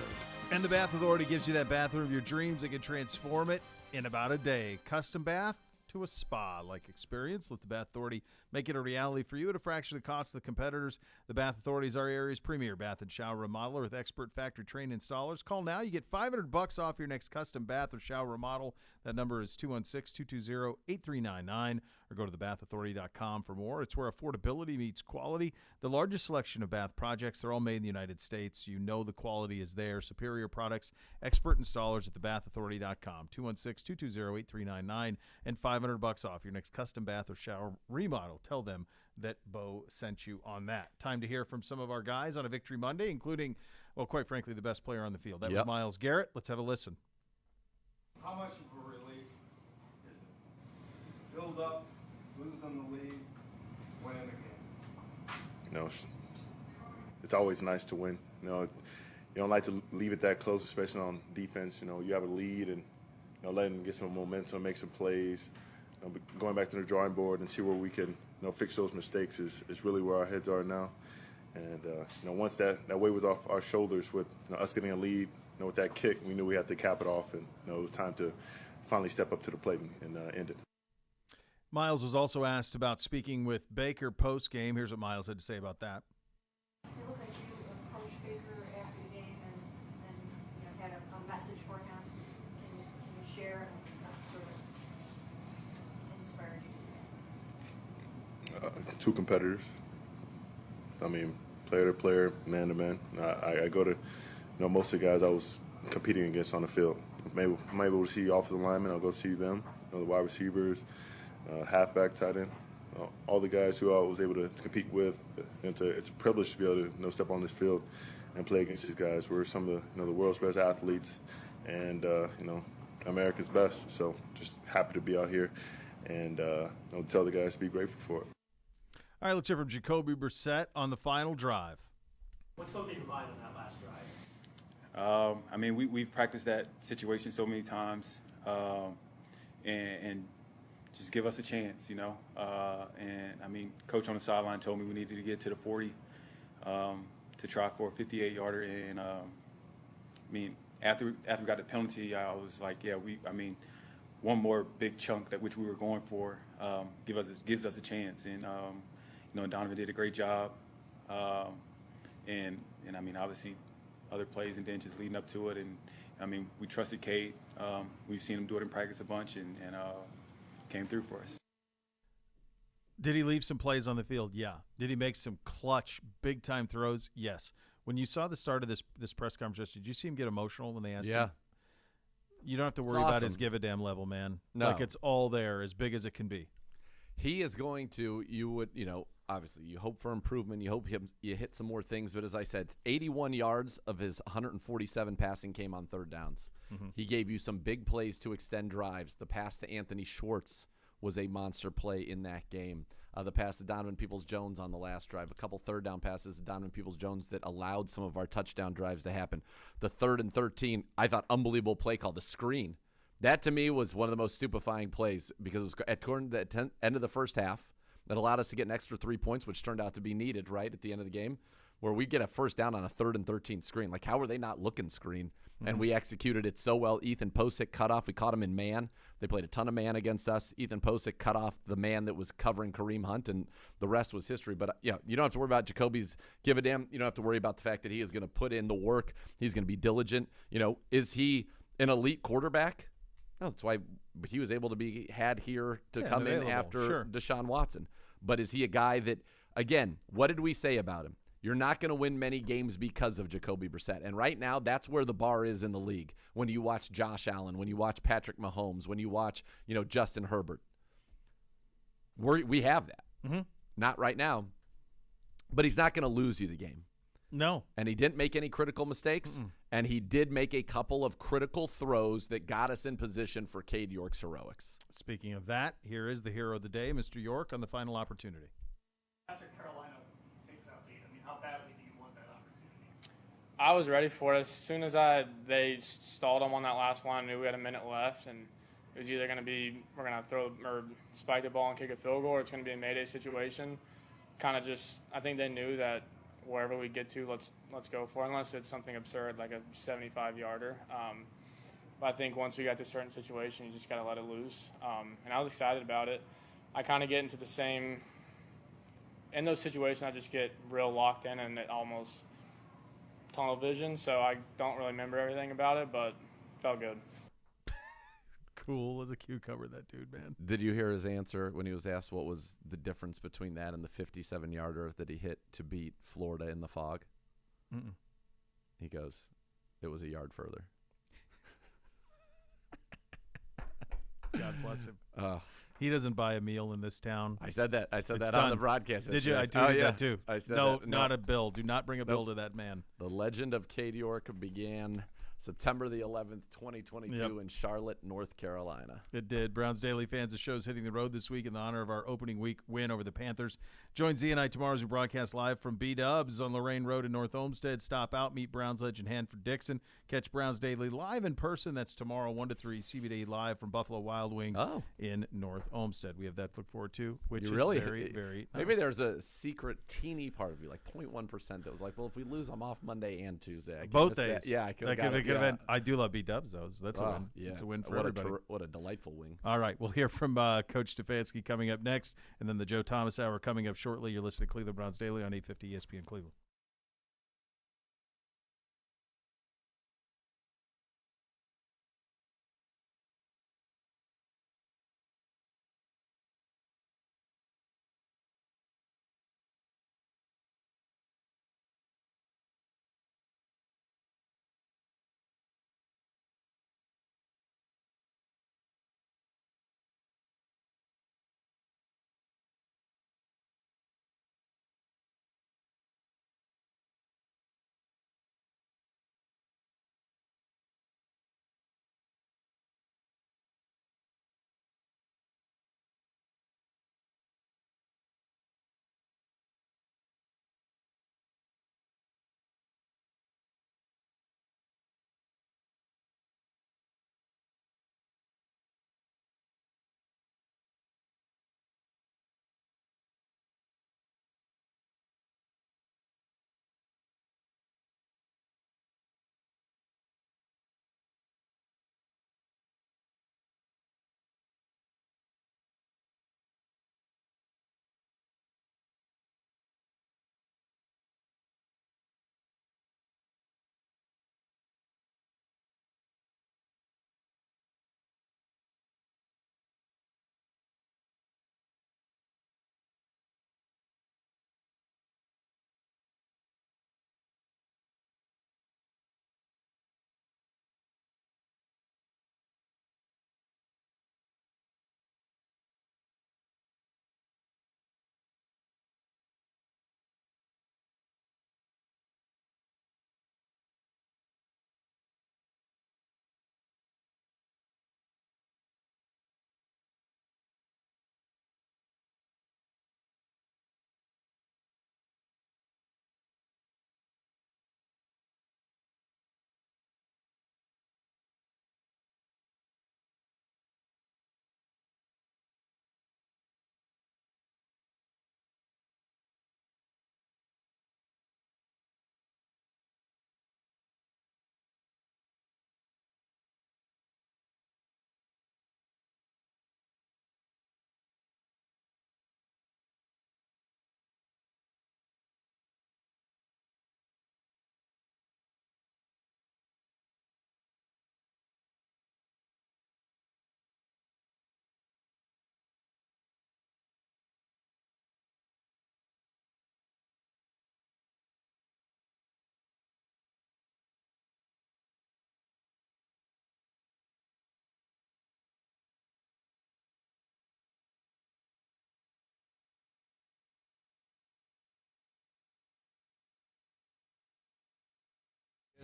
Speaker 5: And the Bath Authority gives you that bathroom of your dreams that can transform it in about a day. Custom bath to a spa-like experience. Let the Bath Authority make it a reality for you at a fraction of the cost of the competitors. The Bath Authority is our area's premier bath and shower remodeler with expert factory-trained installers. Call now. You get $500 off your next custom bath or shower remodel. That number is 216-220-8399, or go to thebathauthority.com for more. It's where affordability meets quality. The largest selection of bath projects, they're all made in the United States. You know the quality is there. Superior products, expert installers at thebathauthority.com. 216-220-8399, and $500 off your next custom bath or shower remodel. Tell them that Bo sent you on that. Time to hear from some of our guys on a Victory Monday, including, well, quite frankly, the best player on the field. That was Myles Garrett. Let's have a listen.
Speaker 8: How much of a relief is it? Build up, losing the lead, winning the game.
Speaker 9: You know, it's always nice to win. You know, you don't like to leave it that close, especially on defense. You know, you have a lead and, you know, letting them get some momentum, make some plays. You know, going back to the drawing board and see where we can, you know, fix those mistakes is really where our heads are now. And, you know, once that weight was off our shoulders with, you know, us getting a lead, you know, with that kick, we knew we had to cap it off, and, you know, it was time to finally step up to the plate and end it.
Speaker 5: Myles was also asked about speaking with Baker post-game. Here's what Myles had to say about that.
Speaker 10: It looked like you approached Baker after the game and you know, had a message for him. Can you share what sort of inspired you?
Speaker 9: Two competitors. I mean, player to player, man to man. I go to, you know, most of the guys I was competing against on the field. Maybe I'm able to see offensive linemen, I'll go see them. You know, the wide receivers, halfback, tight end, all the guys who I was able to compete with. It's a privilege to be able to, you know, step on this field and play against these guys. We're some of the, you know, the world's best athletes and, you know, America's best. So just happy to be out here and, you know, tell the guys to be grateful for it.
Speaker 5: All right, let's hear from Jacoby Brissett on the final drive.
Speaker 11: What's going to be your mind on that last drive?
Speaker 12: I mean, we've practiced that situation so many times, and just give us a chance, you know. And, I mean, Coach on the sideline told me we needed to get to the 40 to try for a 58-yarder. And, I mean, after we got the penalty, I was like, yeah, one more big chunk that which we were going for gives us a chance. And, you know, Donovan did a great job. And I mean, obviously, other plays and then just leading up to it. And, I mean, we trusted Cade. We've seen him do it in practice a bunch and came through for us.
Speaker 5: Did he leave some plays on the field? Yeah. Did he make some clutch, big-time throws? Yes. When you saw the start of this press conference, did you see him get emotional when they asked him? You don't have to worry about his give-a-damn level, man.
Speaker 3: No.
Speaker 5: Like, it's all there, as big as it can be.
Speaker 3: He is going to, you know, obviously you hope for improvement. You hope you hit some more things. But as I said, 81 yards of his 147 passing came on third downs. Mm-hmm. He gave you some big plays to extend drives. The pass to Anthony Schwartz was a monster play in that game. The pass to Donovan Peoples-Jones on the last drive. A couple third down passes to Donovan Peoples-Jones that allowed some of our touchdown drives to happen. The 3rd and 13, I thought, unbelievable play called the screen. That, to me, was one of the most stupefying plays because it was at the end of the first half that allowed us to get an extra 3 points, which turned out to be needed right at the end of the game, where we get a first down on a 3rd and 13 screen. Like, how were they not looking screen? Mm-hmm. And we executed it so well. Ethan Posick cut off. We caught him in man. They played a ton of man against us. Ethan Posick cut off the man that was covering Kareem Hunt, and the rest was history. But, yeah, you don't have to worry about Jacoby's give a damn. You don't have to worry about the fact that he is going to put in the work. He's going to be diligent. You know, is he an elite quarterback? No, that's why he was able to be had here to come in after Deshaun Watson. But is he a guy that, again, what did we say about him? You're not going to win many games because of Jacoby Brissett. And right now, that's where the bar is in the league. When you watch Josh Allen, when you watch Patrick Mahomes, when you watch, you know, Justin Herbert. We have that. Mm-hmm. Not right now. But he's not going to lose you the game.
Speaker 5: No.
Speaker 3: And he didn't make any critical mistakes. Mm-mm. And he did make a couple of critical throws that got us in position for Cade York's heroics.
Speaker 5: Speaking of that, here is the hero of the day, Mr. York, on the final opportunity.
Speaker 11: After Carolina takes that lead, I mean, how badly do you want that opportunity?
Speaker 13: I was ready for it. As soon as they stalled him on that last one, I knew we had a minute left, and it was either going to be we're going to throw or spike the ball and kick a field goal, or it's going to be a Mayday situation. Kind of just, I think they knew that wherever we get to, let's go for it, unless it's something absurd like a 75-yarder. But I think once we got to a certain situation, you just got to let it loose. And I was excited about it. I kind of get into the same – in those situations, I just get real locked in and it almost tunnel vision, so I don't really remember everything about it, but felt good.
Speaker 5: Cool as a cucumber, that dude, man.
Speaker 3: Did you hear his answer when he was asked what was the difference between that and the 57-yarder that he hit to beat Florida in the fog?
Speaker 5: Mm-mm.
Speaker 3: He goes, it was a yard further.
Speaker 5: God bless him. He doesn't buy a meal in this town.
Speaker 3: I said that.
Speaker 5: It's
Speaker 3: on
Speaker 5: done.
Speaker 3: the broadcast.
Speaker 5: Did you? I
Speaker 3: yesterday.
Speaker 5: tweeted that too.
Speaker 3: I said
Speaker 5: no,
Speaker 3: that.
Speaker 5: not a bill. Do not bring a bill to that man.
Speaker 3: The legend of Cade York began September the 11th, 2022 in Charlotte, North Carolina.
Speaker 5: It did. Browns Daily fans, the show's hitting the road this week in the honor of our opening week win over the Panthers. Join Z and I tomorrow as we broadcast live from B-Dubs on Lorraine Road in North Olmsted. Stop out, meet Browns legend Hanford Dixon. Catch Browns Daily live in person. That's tomorrow, 1 to 3, CBD live from Buffalo Wild Wings in North Olmsted. We have that to look forward to, which is
Speaker 3: really,
Speaker 5: very, very nice.
Speaker 3: Maybe there's a secret teeny part of you, like 0.1%, that was like, well, if we lose, I'm off Monday and Tuesday.
Speaker 5: Both days.
Speaker 3: Yeah, I could have
Speaker 5: been. I do love B-Dubs, though. So that's a win.
Speaker 3: Yeah.
Speaker 5: It's a win for everybody.
Speaker 3: What a delightful wing.
Speaker 5: All right, we'll hear from Coach Stefanski coming up next, and then the Joe Thomas Hour coming up shortly. You're listening to Cleveland Browns Daily on 850 ESPN Cleveland.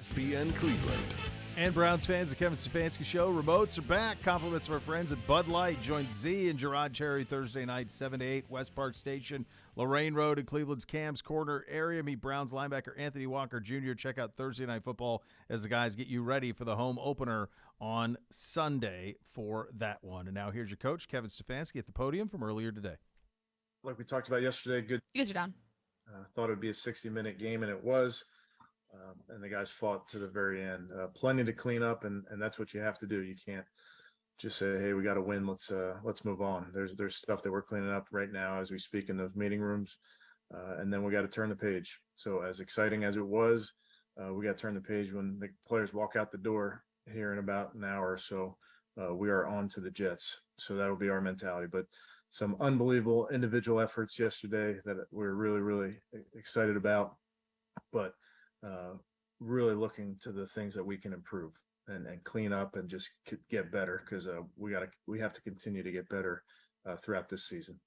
Speaker 1: ESPN Cleveland.
Speaker 5: And Browns fans, the Kevin Stefanski Show. Remotes are back. Compliments of our friends at Bud Light. Join Z and Gerard Cherry Thursday night, 7 to 8, West Park Station, Lorraine Road in Cleveland's Cam's Corner area. Meet Browns linebacker Anthony Walker Jr. Check out Thursday Night Football as the guys get you ready for the home opener on Sunday for that one. And now here's your coach, Kevin Stefanski, at the podium from earlier today.
Speaker 14: Like we talked about yesterday, good.
Speaker 15: You guys are down.
Speaker 14: Thought it would be a 60-minute game, and it was. And the guys fought to the very end. Plenty to clean up, and that's what you have to do. You can't just say, "Hey, we got to win. Let's move on." There's stuff that we're cleaning up right now as we speak in those meeting rooms, and then we got to turn the page. So as exciting as it was, we got to turn the page when the players walk out the door here in about an hour or so. We are on to the Jets. So that will be our mentality. But some unbelievable individual efforts yesterday that we're really, really excited about. But really looking to the things that we can improve and clean up and just get better, because we have to continue to get better throughout this season.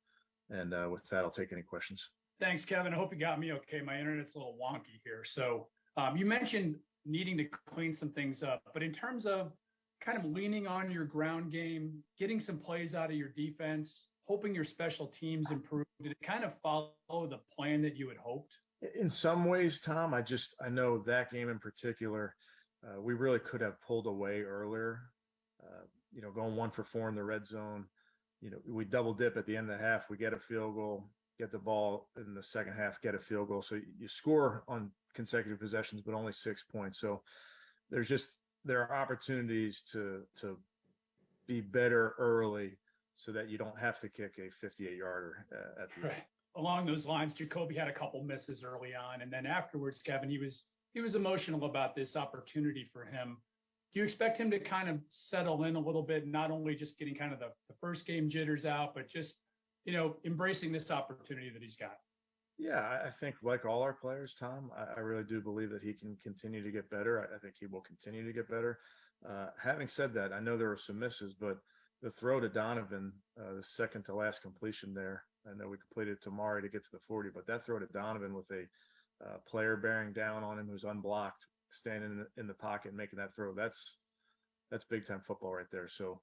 Speaker 14: And with that, I'll take any questions.
Speaker 15: Thanks, Kevin. I hope you got me okay. My internet's a little wonky here. So you mentioned needing to clean some things up, but in terms of kind of leaning on your ground game, getting some plays out of your defense, hoping your special teams improve, did it kind of follow the plan that you had hoped?
Speaker 14: In some ways, Tom, I know that game in particular, we really could have pulled away earlier. Going 1 for 4 in the red zone. We double dip at the end of the half. We get a field goal, get the ball in the second half, get a field goal. So you score on consecutive possessions, but only 6 points. So there are opportunities to be better early so that you don't have to kick a 58-yarder at the end.
Speaker 15: Along those lines, Jacoby had a couple misses early on, and then afterwards, Kevin, he was emotional about this opportunity for him. Do you expect him to kind of settle in a little bit, not only just getting kind of the first game jitters out, but just embracing this opportunity that he's got?
Speaker 14: Yeah, I think like all our players, Tom, I really do believe that he can continue to get better. I think he will continue to get better. Having said that, I know there were some misses, but the throw to Donovan, the second to last completion there, I know we completed it to Mari to get to the 40, but that throw to Donovan with a player bearing down on him who's unblocked, standing in the pocket and making that throw, that's big time football right there. So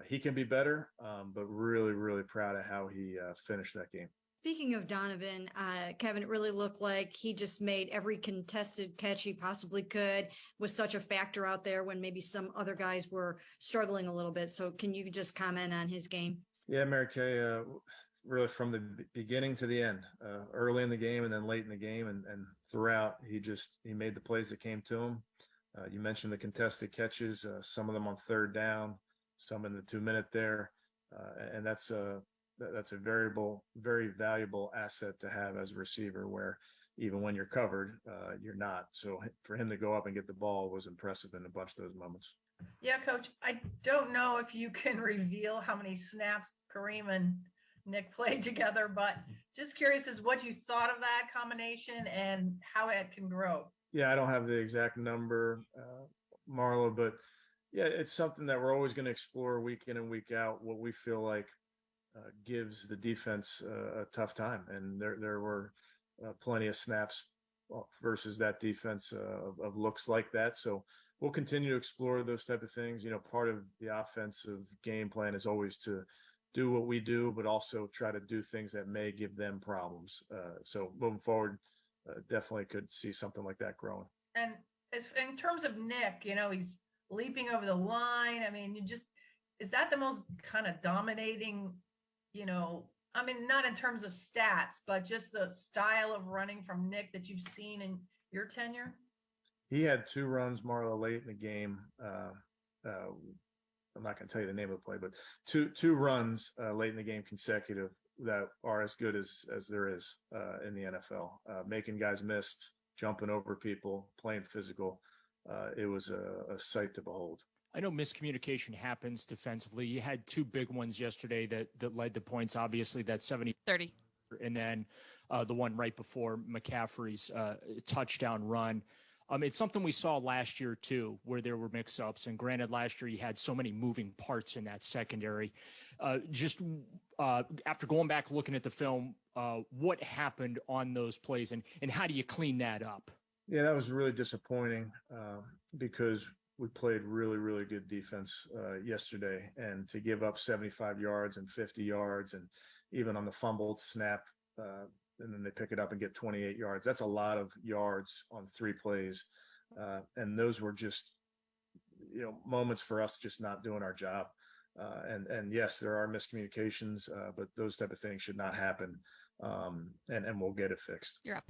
Speaker 14: he can be better, but really, really proud of how he finished that game.
Speaker 10: Speaking of Donovan, Kevin, it really looked like he just made every contested catch he possibly could, was such a factor out there when maybe some other guys were struggling a little bit. So can you just comment on his game?
Speaker 14: Yeah, Mary Kay, really from the beginning to the end, early in the game and then late in the game and throughout, he made the plays that came to him. You mentioned the contested catches, some of them on third down, some in the 2-minute there. And that's a very valuable asset to have as a receiver, where even when you're covered, you're not. So for him to go up and get the ball was impressive in a bunch of those moments.
Speaker 16: Yeah, Coach, I don't know if you can reveal how many snaps Kareem and Nick played together, but just curious as what you thought of that combination and how it can grow.
Speaker 14: Yeah, I don't have the exact number, Marla, but yeah, it's something that we're always going to explore week in and week out, what we feel like gives the defense a tough time. And there were plenty of snaps versus that defense of looks like that. So we'll continue to explore those type of things. Part of the offensive game plan is always to do what we do, but also try to do things that may give them problems. So moving forward, definitely could see something like that growing.
Speaker 16: And in terms of Nick, he's leaping over the line. I mean, is that the most kind of dominating, not in terms of stats, but just the style of running from Nick that you've seen in your tenure?
Speaker 14: He had 2 runs, Marla, late in the game. I'm not going to tell you the name of the play, but two runs late in the game consecutive that are as good as there is in the NFL. Making guys miss, jumping over people, playing physical. It was a sight to behold.
Speaker 17: I know miscommunication happens defensively. You had 2 big ones yesterday that led to points, obviously, that 70-30. And then the one right before McCaffrey's touchdown run. It's something we saw last year, too, where there were mix-ups. And granted, last year you had so many moving parts in that secondary. After going back looking at the film, what happened on those plays and how do you clean that up?
Speaker 14: Yeah, that was really disappointing because we played really, really good defense yesterday. And to give up 75 yards and 50 yards and even on the fumbled snap, and then they pick it up and get 28 yards. That's a lot of yards on 3 plays. And those were just, moments for us just not doing our job. And yes, there are miscommunications, but those type of things should not happen and we'll get it fixed.
Speaker 18: You're up.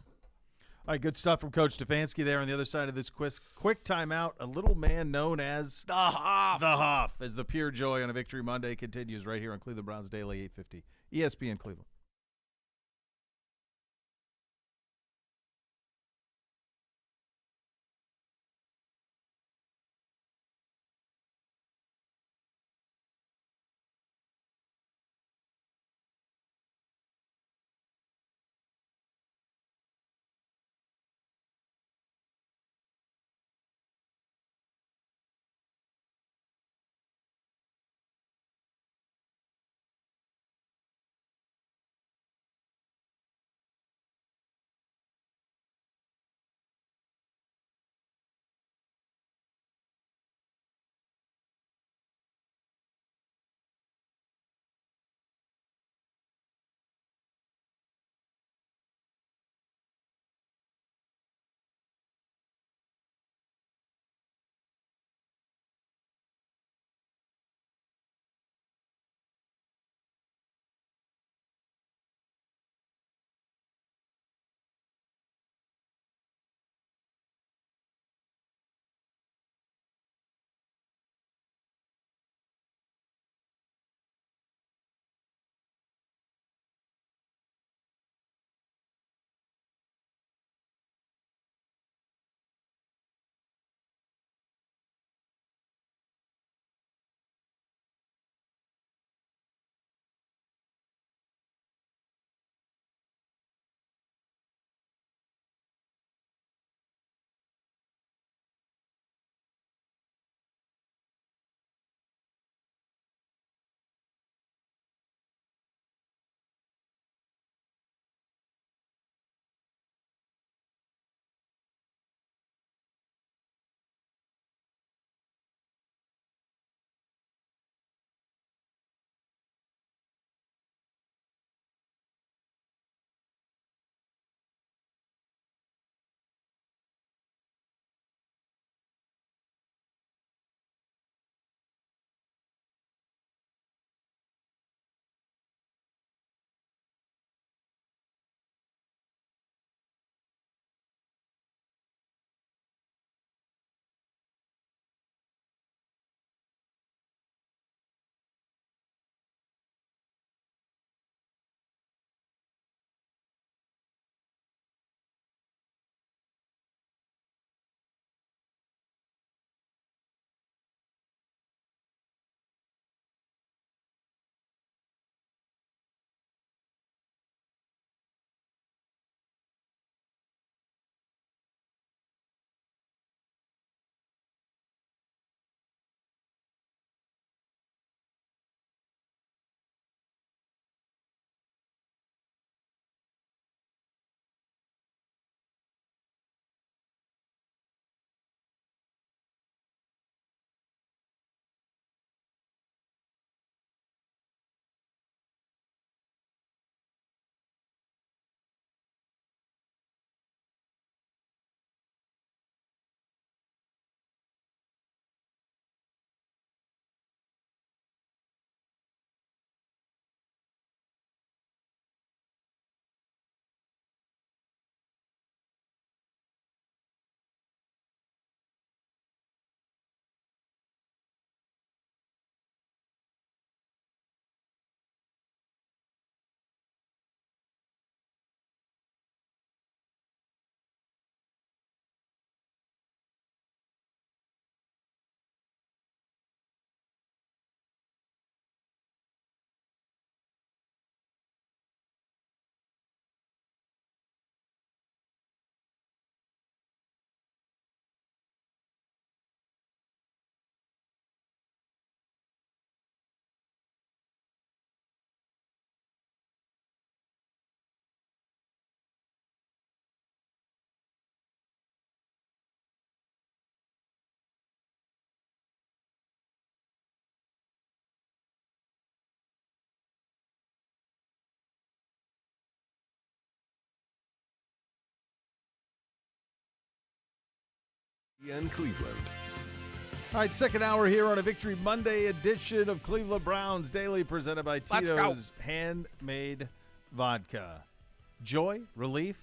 Speaker 5: All right, good stuff from Coach Stefanski there on the other side of this quick timeout. A little man known as
Speaker 3: The Hoff.
Speaker 5: The Hoff, as the pure joy on a Victory Monday continues right here on Cleveland Browns Daily 850 ESPN Cleveland.
Speaker 1: ESPN Cleveland.
Speaker 5: All right, second hour here on a Victory Monday edition of Cleveland Browns Daily, presented by Tito's Handmade Vodka. Joy, relief,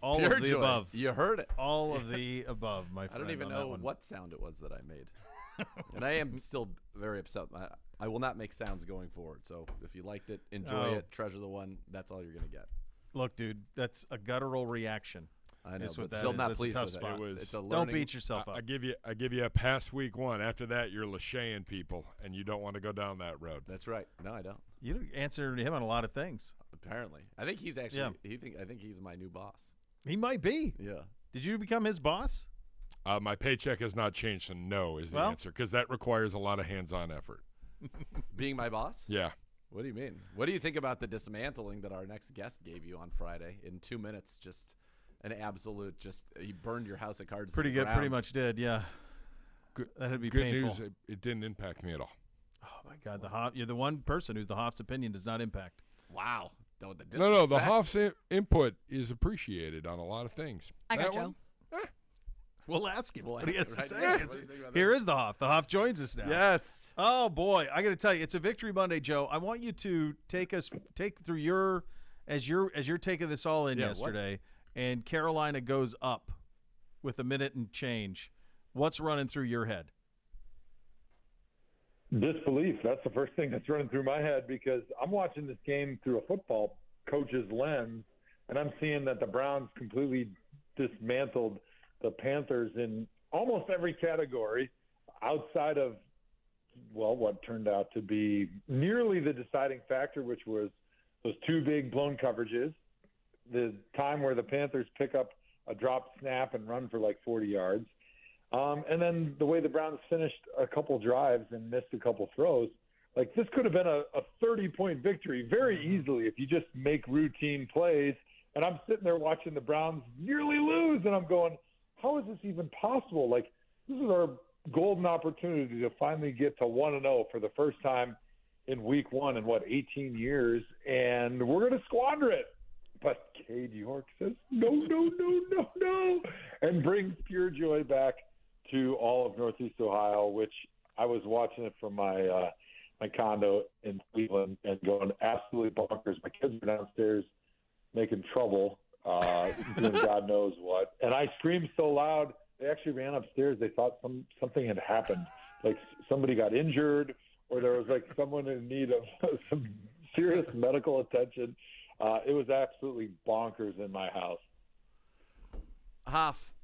Speaker 5: all
Speaker 3: Pure
Speaker 5: of the
Speaker 3: joy.
Speaker 5: above.
Speaker 3: You heard it.
Speaker 5: All of the above, my friend.
Speaker 3: I don't even
Speaker 5: on that
Speaker 3: know
Speaker 5: one.
Speaker 3: what sound it was that I made. And I am still very upset. I will not make sounds going forward. So if you liked it, enjoy it, treasure the one. That's all you're going to get.
Speaker 5: Look, dude, that's a guttural reaction.
Speaker 3: I know,
Speaker 5: Is what
Speaker 3: but
Speaker 5: that
Speaker 3: still
Speaker 5: is.
Speaker 3: not
Speaker 5: That's
Speaker 3: pleased
Speaker 5: a tough
Speaker 3: with it.
Speaker 5: spot.
Speaker 3: It's a
Speaker 5: Don't
Speaker 3: learning-
Speaker 5: beat yourself up.
Speaker 4: I give you a pass week 1. After that, you're Lacheying people, and you don't want to go down that road.
Speaker 3: That's right. No, I don't.
Speaker 5: You answered him on a lot of things.
Speaker 3: Apparently, I think he's actually. I think he's my new boss.
Speaker 5: He might be.
Speaker 3: Yeah.
Speaker 5: Did you become his boss?
Speaker 4: My paycheck has not changed, so no is the
Speaker 5: Well-
Speaker 4: answer, because that requires a lot of hands-on effort.
Speaker 3: Being my boss?
Speaker 4: Yeah.
Speaker 3: What do you mean? What do you think about the dismantling that our next guest gave you on Friday in 2 minutes? Just an absolute, he burned your house of cards.
Speaker 5: Pretty
Speaker 3: to the
Speaker 5: good. Pretty
Speaker 3: ground.
Speaker 5: much did. Yeah.
Speaker 4: Good.
Speaker 5: That'd be
Speaker 4: Good
Speaker 5: painful.
Speaker 4: news. It didn't impact me at all.
Speaker 5: Oh my God, the Hoff. You're the one person whose the Hoff's opinion does not impact.
Speaker 3: Wow.
Speaker 4: No. The Hoff's input is appreciated on a lot of things.
Speaker 18: I got
Speaker 4: That
Speaker 18: Joe.
Speaker 4: one?
Speaker 5: We'll ask him what he has to
Speaker 3: right
Speaker 5: say.
Speaker 3: now.
Speaker 5: 'Cause
Speaker 3: What do you think about
Speaker 5: Here
Speaker 3: this?
Speaker 5: is the Hoff. The Hoff joins us now.
Speaker 3: Yes.
Speaker 5: Oh boy, I got to tell you, it's a Victory Monday, Joe. I want you to take through your taking this all in yesterday, and Carolina goes up with a minute and change. What's running through your head?
Speaker 19: Disbelief. That's the first thing that's running through my head, because I'm watching this game through a football coach's lens, and I'm seeing that the Browns completely dismantled the Panthers in almost every category outside of, well, what turned out to be nearly the deciding factor, which was those 2 big blown coverages, the time where the Panthers pick up a drop snap and run for like 40 yards, and then the way the Browns finished a couple drives and missed a couple throws. Like, this could have been a 30-point victory very easily if you just make routine plays. And I'm sitting there watching the Browns nearly lose, and I'm going, how is this even possible? Like, this is our golden opportunity to finally get to 1-0 for the first time in week 1 in, 18 years, and we're going to squander it. But Cade York says, no, and brings pure joy back to all of Northeast Ohio, which I was watching it from my my condo in Cleveland and going absolutely bonkers. My kids were downstairs making trouble, doing God knows what. And I screamed so loud, they actually ran upstairs. They thought something had happened, like somebody got injured, or there was like someone in need of some serious medical attention. It was absolutely bonkers in my house.
Speaker 3: Hoff,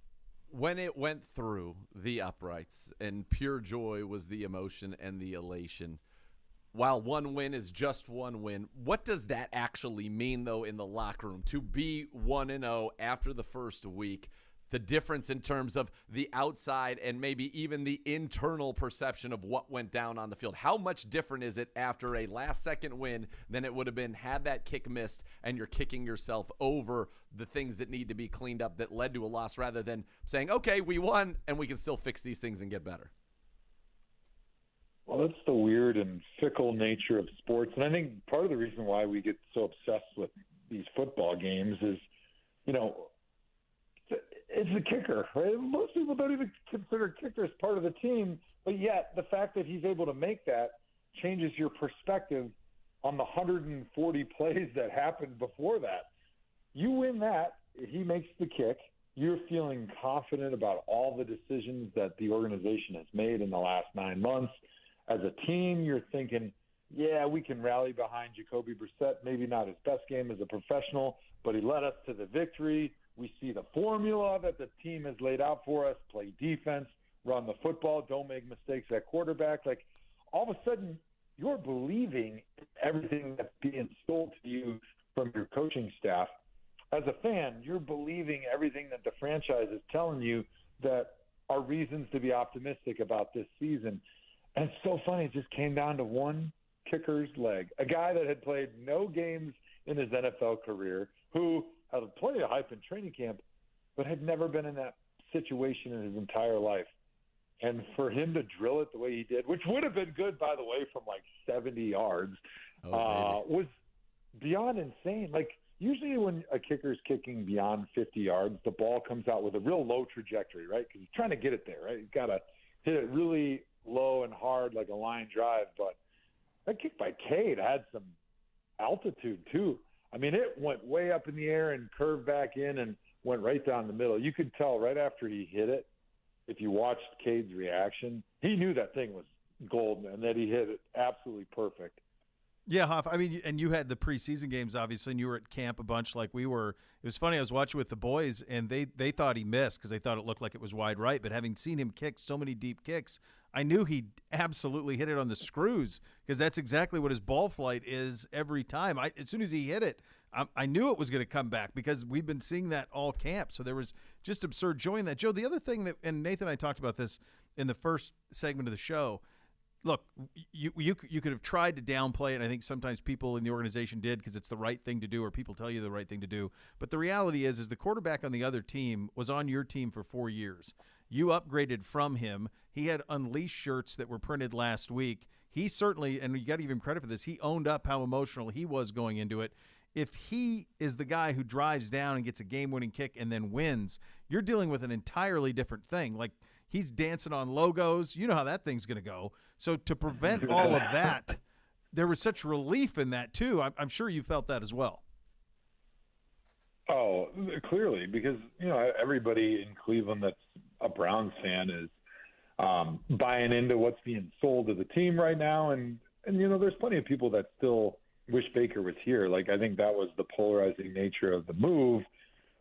Speaker 3: when it went through the uprights and pure joy was the emotion and the elation, while one win is just one win, what does that actually mean, though, in the locker room to be 1-0 after the first week? The difference in terms of the outside and maybe even the internal perception of what went down on the field. How much different is it after a last-second win than it would have been had that kick missed and you're kicking yourself over the things that need to be cleaned up that led to a loss, rather than saying, okay, we won and we can still fix these things and get better?
Speaker 19: Well, that's the weird and fickle nature of sports. And I think part of the reason why we get so obsessed with these football games is, it's the kicker, right? Most people don't even consider kicker as part of the team, but yet the fact that he's able to make that changes your perspective on the 140 plays that happened before that. You win that, he makes the kick, you're feeling confident about all the decisions that the organization has made in the last 9 months. As a team, you're thinking, yeah, we can rally behind Jacoby Brissett. Maybe not his best game as a professional, but he led us to the victory. We see the formula that the team has laid out for us: play defense, run the football, don't make mistakes at quarterback. Like, all of a sudden, you're believing everything that's being sold to you from your coaching staff. As a fan, you're believing everything that the franchise is telling you that are reasons to be optimistic about this season. And it's so funny, it just came down to one kicker's leg. A guy that had played no games in his NFL career, who had plenty of hype in training camp, but had never been in that situation in his entire life. And for him to drill it the way he did, which would have been good, by the way, from like 70 yards, was beyond insane. Like, usually when a kicker's kicking beyond 50 yards, the ball comes out with a real low trajectory, right? Because he's trying to get it there, right? He's got to hit it really low and hard like a line drive. But that kick by Cade had some altitude too. I mean, it went way up in the air and curved back in and went right down the middle. You could tell right after he hit it, if you watched Cade's reaction, he knew that thing was golden and that he hit it absolutely perfect.
Speaker 5: Yeah, Hoff. I mean, and you had the preseason games, obviously, and you were at camp a bunch like we were. It was funny. I was watching with the boys, and they thought he missed because they thought it looked like it was wide right. But having seen him kick so many deep kicks, I knew he absolutely hit it on the screws because that's exactly what his ball flight is every time. As soon as he hit it, I knew it was going to come back because we've been seeing that all camp. So there was just absurd joy in that. Joe, the other thing that, and Nathan and I talked about this in the first segment of the show, look, you could have tried to downplay it. I think sometimes people in the organization did because it's the right thing to do, or people tell you the right thing to do. But the reality is the quarterback on the other team was on your team for 4 years. You upgraded from him. He had Unleashed shirts that were printed last week. He certainly, and you got to give him credit for this, he owned up how emotional he was going into it. If he is the guy who drives down and gets a game-winning kick and then wins, you're dealing with an entirely different thing. Like, he's dancing on logos. You know how that thing's going to go. So to prevent all of that, there was such relief in that too. I'm sure you felt that as well.
Speaker 19: Oh, clearly, because, you know, everybody in Cleveland that's a Browns fan is buying into what's being sold to the team right now. And, you know, there's plenty of people that still wish Baker was here. Like, I think that was the polarizing nature of the move.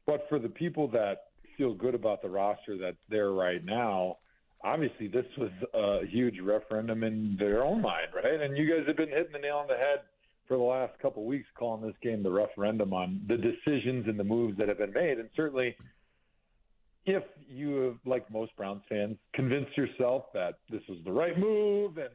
Speaker 19: But for the people that feel good about the roster that's there right now, obviously this was a huge referendum in their own mind, right? And you guys have been hitting the nail on the head for the last couple of weeks calling this game the referendum on the decisions and the moves that have been made. And certainly if you have, like most Browns fans, convinced yourself that this was the right move and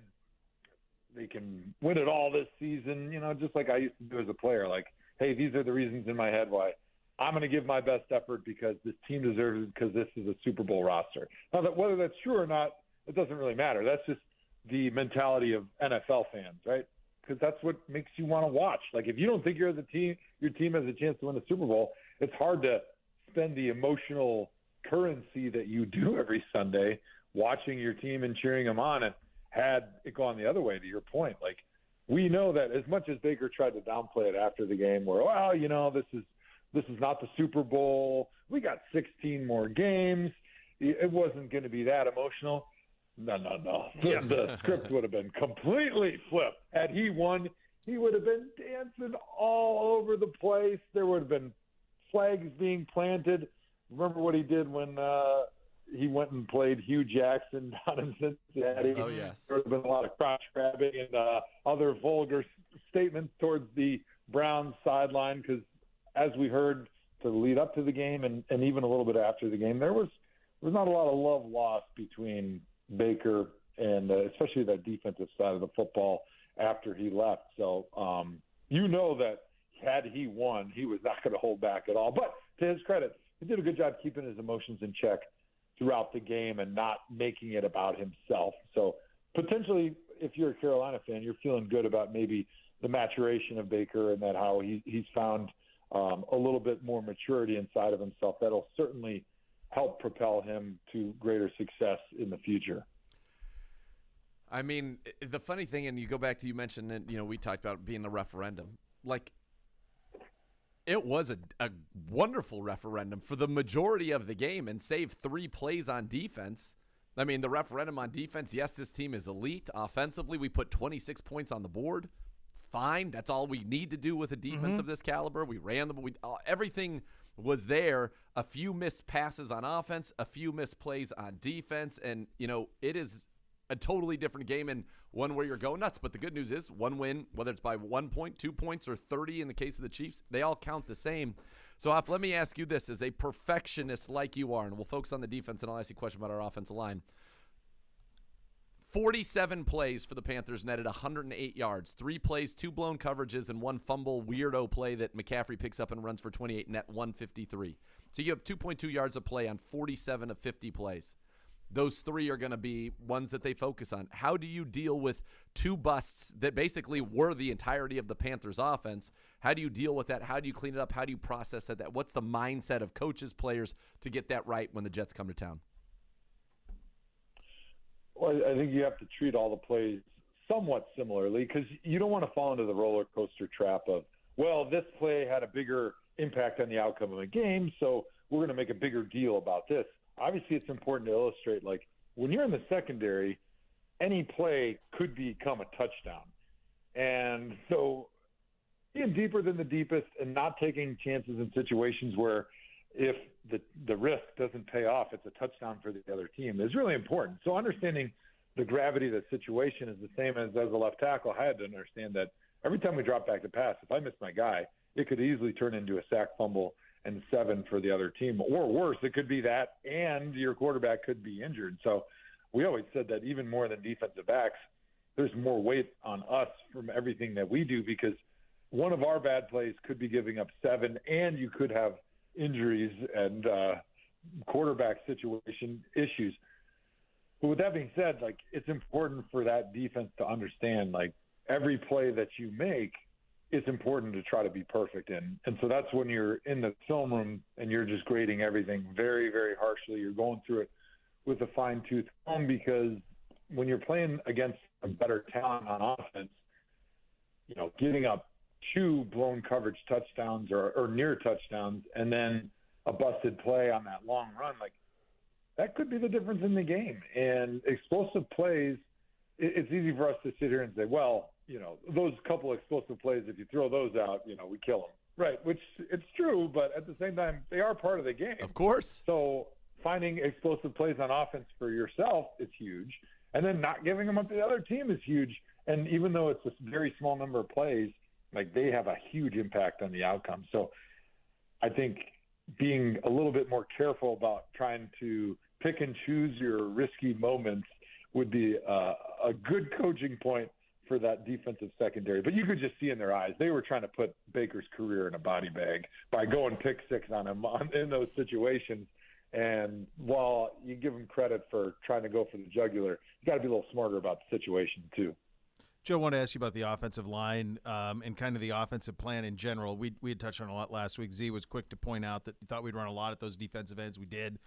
Speaker 19: they can win it all this season, you know, just like I used to do as a player, like, hey, these are the reasons in my head why I'm going to give my best effort because this team deserves it because this is a Super Bowl roster. Now, whether that's true or not, it doesn't really matter. That's just the mentality of NFL fans, right? Because that's what makes you want to watch. Like, if you don't think your team has a chance to win the Super Bowl, it's hard to spend the emotional currency that you do every Sunday watching your team and cheering them on. And had it gone the other way, to your point, like, we know that as much as Baker tried to downplay it after the game where, well, you know, this is not the Super Bowl. We got 16 more games. It wasn't going to be that emotional. No. The script would have been completely flipped. Had he won, he would have been dancing all over the place. There would have been flags being planted. Remember what he did when he went and played Hugh Jackson down in Cincinnati?
Speaker 3: Oh, yes.
Speaker 19: There would have been a lot of crotch grabbing and other vulgar statements towards the Browns sideline because, as we heard to lead up to the game and even a little bit after the game, there was not a lot of love lost between Baker and especially that defensive side of the football after he left. So you know that had he won, he was not going to hold back at all. But to his credit, he did a good job keeping his emotions in check throughout the game and not making it about himself. So potentially, if you're a Carolina fan, you're feeling good about maybe the maturation of Baker and that how he's found a little bit more maturity inside of himself. That'll certainly help propel him to greater success in the future.
Speaker 3: I mean, the funny thing, and you go back to, you mentioned that, you know, we talked about being a referendum. Like, it was a wonderful referendum for the majority of the game and saved 3 plays on defense. I mean, the referendum on defense, yes, this team is elite. Offensively, we put 26 points on the board. Fine. That's all we need to do with a defense of this caliber. We ran them. Everything was there. A few missed passes on offense, a few missed plays on defense. And, you know, it is a totally different game and one where you're going nuts. But the good news is one win, whether it's by 1 point, 2 points, or 30 in the case of the Chiefs, they all count the same. So, Off, let me ask you this. As a perfectionist like you are, and we'll focus on the defense, and I'll ask you a question about our offensive line. 47 plays for the Panthers, netted 108 yards. 3 plays, 2 blown coverages, and 1 fumble weirdo play that McCaffrey picks up and runs for 28, net 153. So you have 2.2 yards a play on 47 of 50 plays. Those 3 are going to be ones that they focus on. How do you deal with 2 busts that basically were the entirety of the Panthers' offense? How do you deal with that? How do you clean it up? How do you process that? What's the mindset of coaches, players to get that right when the Jets come to town?
Speaker 19: Well, I think you have to treat all the plays somewhat similarly because you don't want to fall into the roller coaster trap of well, this play had a bigger impact on the outcome of the game, so we're going to make a bigger deal about this. Obviously, it's important to illustrate, like, when you're in the secondary, any play could become a touchdown. And so being deeper than the deepest and not taking chances in situations where if the risk doesn't pay off, it's a touchdown for the other team is really important. So understanding the gravity of the situation is the same as a left tackle. I had to understand that every time we drop back to pass, if I miss my guy, it could easily turn into a sack, fumble, and 7 for the other team. Or worse, it could be that and your quarterback could be injured. So we always said that even more than defensive backs, there's more weight on us from everything that we do, because one of our bad plays could be giving up 7, and you could have injuries and quarterback situation issues. But with that being said, like, it's important for that defense to understand, like, every play that you make, it's important to try to be perfect in. And so that's when you're in the film room and you're just grading everything very, very harshly. You're going through it with a fine-tooth comb, because when you're playing against a better talent on offense, you know, giving up 2 blown coverage touchdowns or near touchdowns and then a busted play on that long run, like, that could be the difference in the game. And explosive plays, it's easy for us to sit here and say, well, you know, those couple explosive plays, if you throw those out, you know, we kill them. Right, which it's true, but at the same time, they are part of the game.
Speaker 3: Of course.
Speaker 19: So finding explosive plays on offense for yourself is huge, and then not giving them up to the other team is huge. And even though it's a very small number of plays, like, they have a huge impact on the outcome. So I think being a little bit more careful about trying to pick and choose your risky moments would be a good coaching point for that defensive secondary. But you could just see in their eyes, they were trying to put Baker's career in a body bag by going pick 6 on him in those situations. And while you give them credit for trying to go for the jugular, you got to be a little smarter about the situation too.
Speaker 5: Joe, I want to ask you about the offensive line and kind of the offensive plan in general. We had touched on a lot last week. Z was quick to point out that he thought we'd run a lot at those defensive ends. We did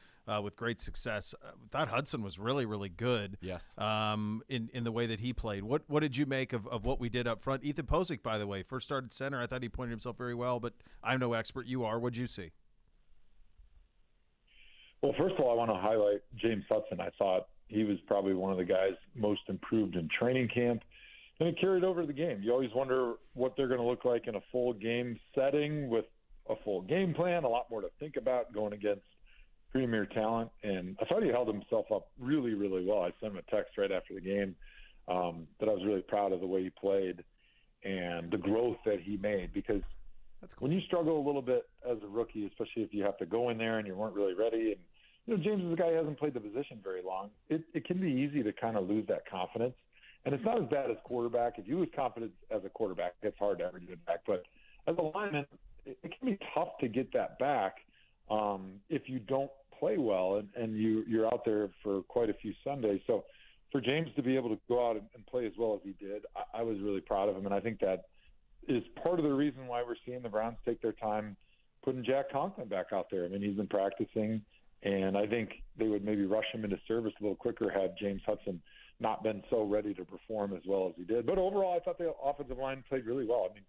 Speaker 5: with great success. Thought Hudson was really, really good.
Speaker 3: Yes.
Speaker 5: In the way that he played. What did you make of what we did up front? Ethan Posick, by the way, first started center. I thought he pointed himself very well, but I'm no expert. You are. What'd you see?
Speaker 19: Well, first of all, I want to highlight James Hudson. I thought he was probably one of the guys most improved in training camp. And it carried over to the game. You always wonder what they're going to look like in a full game setting with a full game plan, a lot more to think about going against premier talent. And I thought he held himself up really, really well. I sent him a text right after the game that I was really proud of the way he played and the growth that he made, because
Speaker 3: that's cool.
Speaker 19: When you struggle a little bit as a rookie, especially if you have to go in there and you weren't really ready, and you know, James is a guy who hasn't played the position very long, it can be easy to kind of lose that confidence. And it's not as bad as quarterback. If you lose confidence as a quarterback, it's hard to ever get it back. But as a lineman, it can be tough to get that back if you don't play well and you're out there for quite a few Sundays. So for James to be able to go out and play as well as he did, I was really proud of him. And I think that is part of the reason why we're seeing the Browns take their time putting Jack Conklin back out there. I mean, he's been practicing, and I think they would maybe rush him into service a little quicker had James Hudson not been so ready to perform as well as he did. But overall, I thought the offensive line played really well. I mean,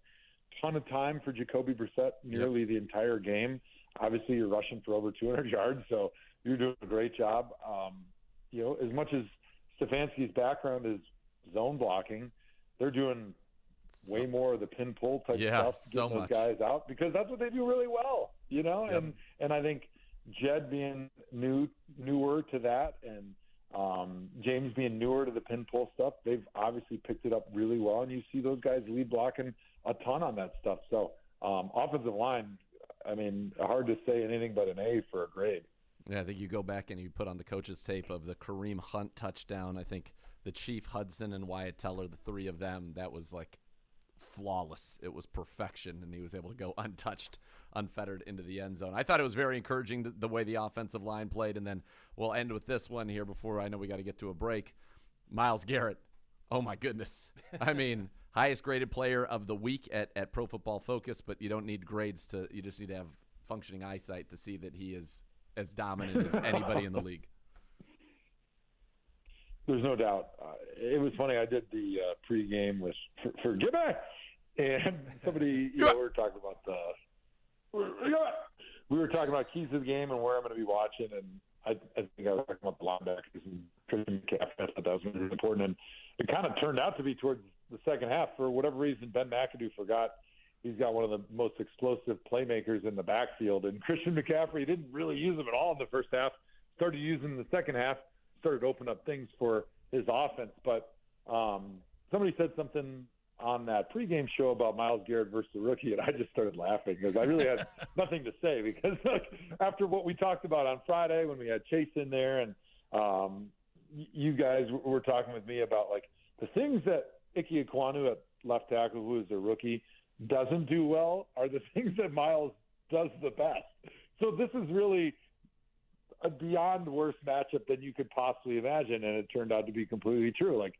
Speaker 19: ton of time for Jacoby Brissett nearly the entire game. Obviously, you're rushing for over 200 yards, so you're doing a great job. You know, as much as Stefanski's background is zone blocking, they're doing way more of the pin pull type stuff, getting those guys out, because that's what they do really well, you know? And I think Jed being newer to that, and James being newer to the pin pull stuff, they've obviously picked it up really well, and you see those guys lead blocking a ton on that stuff. So offensive line, I mean, hard to say anything but an A for a grade.
Speaker 3: Yeah, I think you go back and you put on the coach's tape of the Kareem Hunt touchdown. I think the Chief, Hudson, and Wyatt Teller, the three of them, that was like flawless. It was perfection, and he was able to go untouched, unfettered into the end zone. I thought it was very encouraging the way the offensive line played, and then we'll end with this one here before I know we got to get to a break. Myles Garrett, oh my goodness. I mean, highest graded player of the week at Pro Football Focus, but you don't need grades you just need to have functioning eyesight to see that he is as dominant as anybody in the league.
Speaker 19: There's no doubt. It was funny. I did the pregame for Gibby. And somebody, we were talking about we were talking about keys to the game and where I'm going to be watching, and I think I was talking about the linebackers and Christian McCaffrey. I thought that was really important, and it kind of turned out to be towards the second half. For whatever reason, Ben McAdoo forgot he's got one of the most explosive playmakers in the backfield, and Christian McCaffrey didn't really use him at all in the first half. Started using him in the second half, started to open up things for his offense. But somebody said something on that pregame show about Myles Garrett versus the rookie, and I just started laughing because I really had nothing to say, because after what we talked about on Friday when we had Chase in there, and you guys were talking with me about like the things that Ike Ekwonu at left tackle, who is a rookie, doesn't do well, are the things that Myles does the best. So this is really a beyond worse matchup than you could possibly imagine, and it turned out to be completely true. Like,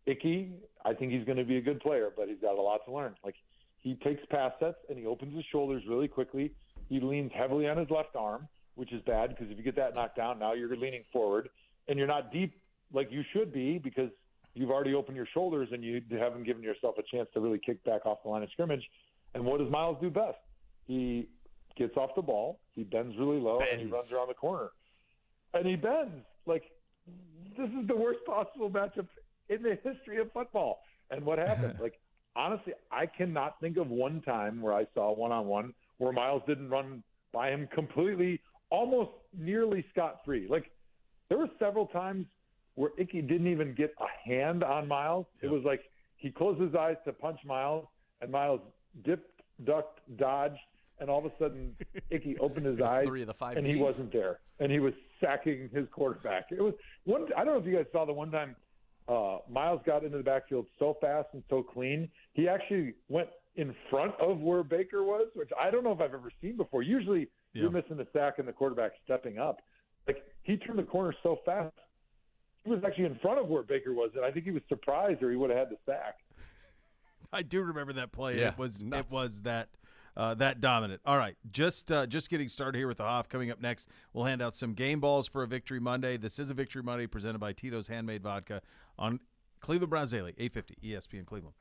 Speaker 19: Icky, I think he's going to be a good player, but he's got a lot to learn. Like, he takes pass sets and he opens his shoulders really quickly. He leans heavily on his left arm, which is bad because if you get that knocked down, now you're leaning forward and you're not deep like you should be because you've already opened your shoulders and you haven't given yourself a chance to really kick back off the line of scrimmage. And what does Myles do best? He gets off the ball, he bends really low, and he runs around the corner. And he bends. Like, this is the worst possible matchup in the history of football. And what happened? Like, honestly, I cannot think of one time where I saw one-on-one where Myles didn't run by him completely, almost nearly scot-free. Like, there were several times where Icky didn't even get a hand on Myles. It was like he closed his eyes to punch Myles, and Myles dipped, ducked, dodged, and all of a sudden Icky opened his eyes, and he wasn't there. And he was sacking his quarterback. It was one. I don't know if you guys saw the one time Myles got into the backfield so fast and so clean, he actually went in front of where Baker was, which I don't know if I've ever seen before. Usually you're missing the sack and the quarterback stepping up. Like, he turned the corner so fast, he was actually in front of where Baker was, and I think he was surprised or he would have had the sack.
Speaker 5: I do remember that play.
Speaker 3: Yeah,
Speaker 5: it was that that dominant. All right, just getting started here with the Hoff. Coming up next, we'll hand out some game balls for a Victory Monday. This is a Victory Monday presented by Tito's Handmade Vodka on Cleveland Browns Daily, 850 ESPN Cleveland.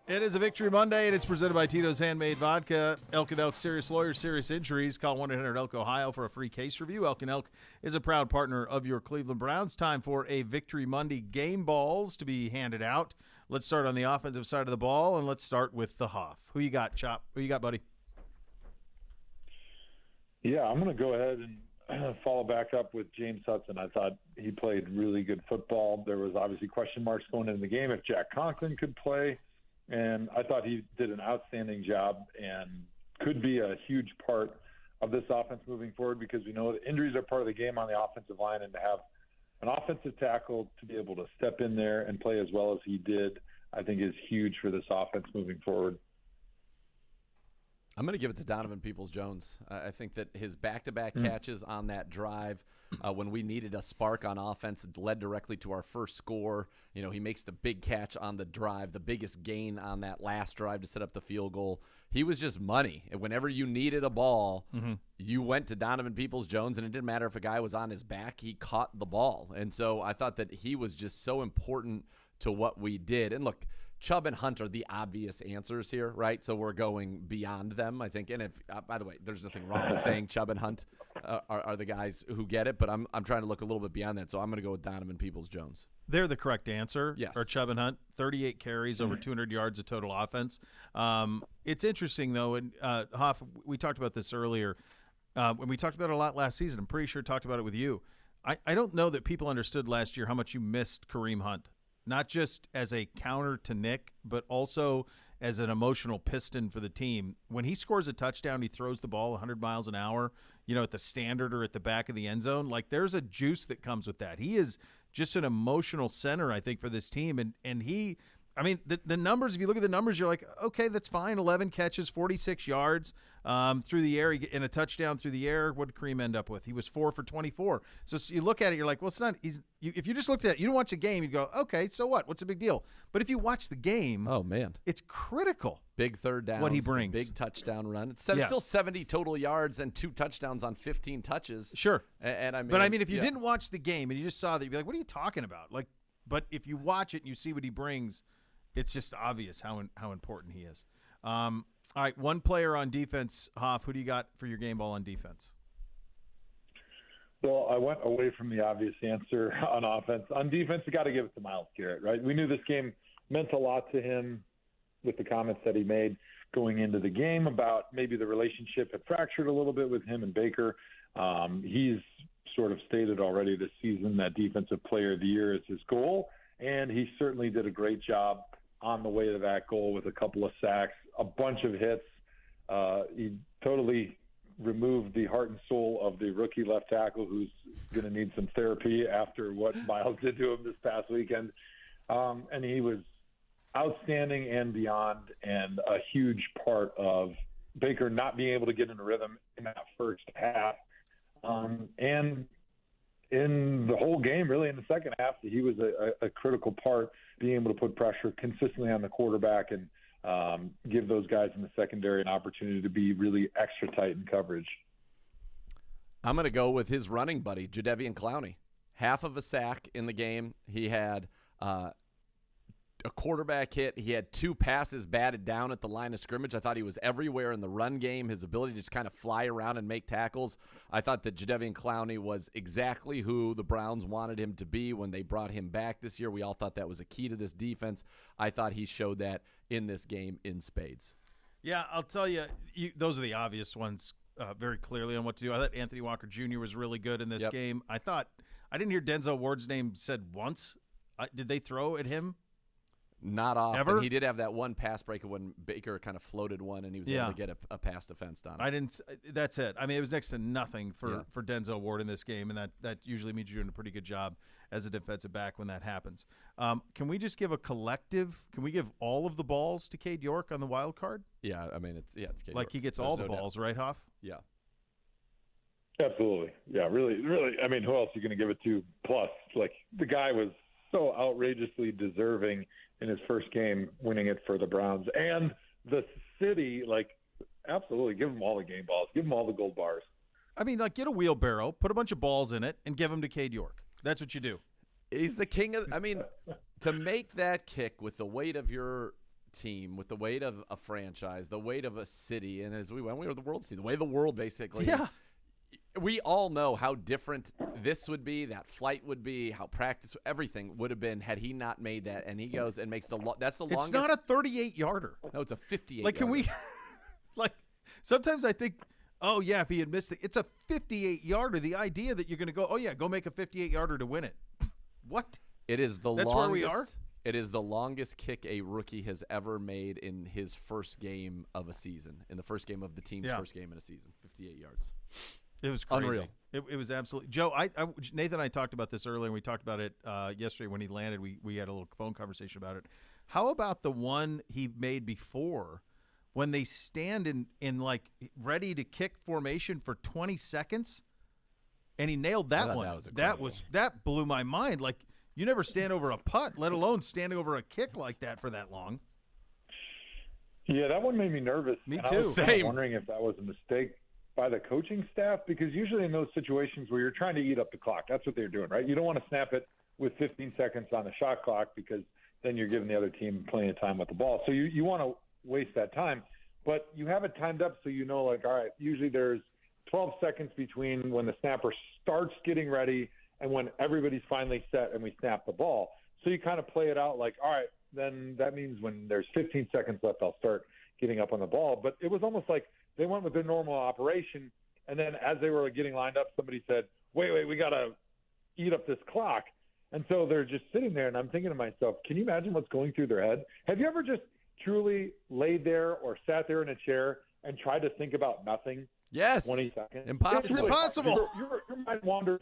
Speaker 5: It is a Victory Monday, and it's presented by Tito's Handmade Vodka. Elk and Elk Serious Lawyers, Serious Injuries. Call 1-800-ELK, Ohio for a free case review. Elk and Elk is a proud partner of your Cleveland Browns. Time for a Victory Monday game balls to be handed out. Let's start on the offensive side of the ball, and let's start with the Hoff. Who you got, Chop? Who you got, buddy?
Speaker 19: Yeah, I'm going to go ahead and follow back up with James Hudson. I thought he played really good football. There was obviously question marks going into the game if Jack Conklin could play. And I thought he did an outstanding job and could be a huge part of this offense moving forward, because we know that injuries are part of the game on the offensive line, and to have an offensive tackle to be able to step in there and play as well as he did, I think is huge for this offense moving forward.
Speaker 3: I'm going to give it to Donovan Peoples-Jones. I think that his back-to-back catches on that drive, when we needed a spark on offense, it led directly to our first score. You know, he makes the big catch on the drive, the biggest gain on that last drive to set up the field goal. He was just money. And whenever you needed a ball, you went to Donovan Peoples-Jones, and it didn't matter if a guy was on his back, he caught the ball. And so I thought that he was just so important to what we did. And look, Chubb and Hunt are the obvious answers here, right? So we're going beyond them, I think. And if, by the way, there's nothing wrong with saying Chubb and Hunt are the guys who get it, but I'm trying to look a little bit beyond that. So I'm going to go with Donovan Peoples-Jones.
Speaker 5: They're the correct answer.
Speaker 3: Yes.
Speaker 5: Or Chubb and Hunt, 38 carries, over 200 yards of total offense. It's interesting, though, and Hoff, we talked about this earlier. When we talked about it a lot last season, I'm pretty sure talked about it with you. I don't know that people understood last year how much you missed Kareem Hunt. Not just as a counter to Nick, but also as an emotional piston for the team. When he scores a touchdown, he throws the ball 100 miles an hour, you know, at the standard or at the back of the end zone. Like, there's a juice that comes with that. He is just an emotional center, I think, for this team. And he – I mean, the numbers, if you look at the numbers, you're like, okay, that's fine. 11 catches, 46 yards through the air, and a touchdown through the air. What did Kareem end up with? He was 4 for 24. So you look at it, you're like, well, it's not. If you just looked at it, you don't watch the game, you'd go, okay, so what? What's the big deal? But if you watch the game,
Speaker 3: oh man,
Speaker 5: it's critical.
Speaker 3: Big third down.
Speaker 5: What he brings,
Speaker 3: big touchdown run. It's still 70 total yards and 2 touchdowns on 15 touches.
Speaker 5: Sure.
Speaker 3: And I mean,
Speaker 5: but I mean, if you didn't watch the game and you just saw that, you'd be like, what are you talking about? Like, but if you watch it and you see what he brings, it's just obvious how important he is. All right, one player on defense, Hoff. Who do you got for your game ball on defense?
Speaker 19: Well, I went away from the obvious answer on offense. On defense, you got to give it to Myles Garrett, right? We knew this game meant a lot to him with the comments that he made going into the game about maybe the relationship had fractured a little bit with him and Baker. He's sort of stated already this season that Defensive Player of the Year is his goal, and he certainly did a great job on the way to that goal with a couple of sacks, a bunch of hits. He totally removed the heart and soul of the rookie left tackle, who's going to need some therapy after what Myles did to him this past weekend. And he was outstanding and beyond, and a huge part of Baker not being able to get in a rhythm in that first half. And in the whole game, really in the second half, he was a critical part, being able to put pressure consistently on the quarterback and give those guys in the secondary an opportunity to be really extra tight in coverage.
Speaker 3: I'm going to go with his running buddy, Judean Clowney. Half of a sack in the game. He had a quarterback hit. He had 2 passes batted down at the line of scrimmage. I thought he was everywhere in the run game. His ability to just kind of fly around and make tackles. I thought that Judean Clowney was exactly who the Browns wanted him to be when they brought him back this year. We all thought that was a key to this defense. I thought he showed that in this game in spades.
Speaker 5: Yeah, I'll tell you, those are the obvious ones very clearly on what to do. I thought Anthony Walker Jr. was really good in this game. I didn't hear Denzel Ward's name said once. Did they throw at him?
Speaker 3: Not often.
Speaker 5: Ever?
Speaker 3: He did have that one pass break when Baker kind of floated one, and he was able to get a pass defense on it.
Speaker 5: That's it. I mean, it was next to nothing for Denzel Ward in this game, and that usually means you're doing a pretty good job as a defensive back when that happens. Can we just give a collective? Can we give all of the balls to Cade York on the wild card?
Speaker 3: Yeah, I mean it's Cade
Speaker 5: like
Speaker 3: York.
Speaker 5: He gets all the balls, right, Hoff?
Speaker 3: Yeah.
Speaker 19: Absolutely. Yeah, really. I mean, who else are you going to give it to? Plus, like, the guy was so outrageously deserving in his first game, winning it for the Browns. And the city, like, absolutely, give them all the game balls. Give them all the gold bars.
Speaker 5: I mean, like, get a wheelbarrow, put a bunch of balls in it, and give them to Cade York. That's what you do.
Speaker 3: He's the king of – I mean, to make that kick with the weight of your team, with the weight of a franchise, the weight of a city, and as we were the world scene, the way of the world basically.
Speaker 5: Yeah.
Speaker 3: We all know how different this would be, that flight would be, how practice, everything would have been had he not made that. And he goes and makes that's the longest.
Speaker 5: It's not a 38-yarder.
Speaker 3: No, it's a 58.
Speaker 5: Like, can we? Like, sometimes I think, oh yeah, if he had missed it, it's a 58-yarder. The idea that you're going to go, oh yeah, go make a 58-yarder to win it. What?
Speaker 3: It is the
Speaker 5: That's
Speaker 3: longest.
Speaker 5: where we are?
Speaker 3: It is the longest kick a rookie has ever made in his first game of a season, in the first game of the team's first game in a season. 58 yards.
Speaker 5: It was crazy.
Speaker 3: Unreal.
Speaker 5: It was absolutely. Joe, Nathan and I talked about this earlier, and we talked about it yesterday when he landed. We had a little phone conversation about it. How about the one he made before when they stand in like ready to kick formation for 20 seconds, and he nailed that one. That blew my mind. Like, you never stand over a putt, let alone standing over a kick like that for that long.
Speaker 19: Yeah, that one made me nervous.
Speaker 5: Me
Speaker 19: and
Speaker 5: too.
Speaker 19: I was kind of wondering if that was a mistake by the coaching staff, because usually in those situations where you're trying to eat up the clock, that's what they're doing, right? You don't want to snap it with 15 seconds on the shot clock, because then you're giving the other team plenty of time with the ball. So you want to waste that time, but you have it timed up so you know, like, all right, usually there's 12 seconds between when the snapper starts getting ready and when everybody's finally set and we snap the ball. So you kind of play it out like, all right, then that means when there's 15 seconds left, I'll start getting up on the ball. But it was almost like they went with their normal operation, and then as they were getting lined up, somebody said, wait, we got to eat up this clock. And so they're just sitting there, and I'm thinking to myself, can you imagine what's going through their head? Have you ever just truly laid there or sat there in a chair and tried to think about nothing?
Speaker 3: Yes.
Speaker 19: 20 seconds.
Speaker 3: Impossible.
Speaker 19: It's really
Speaker 5: impossible.
Speaker 19: Your mind wanders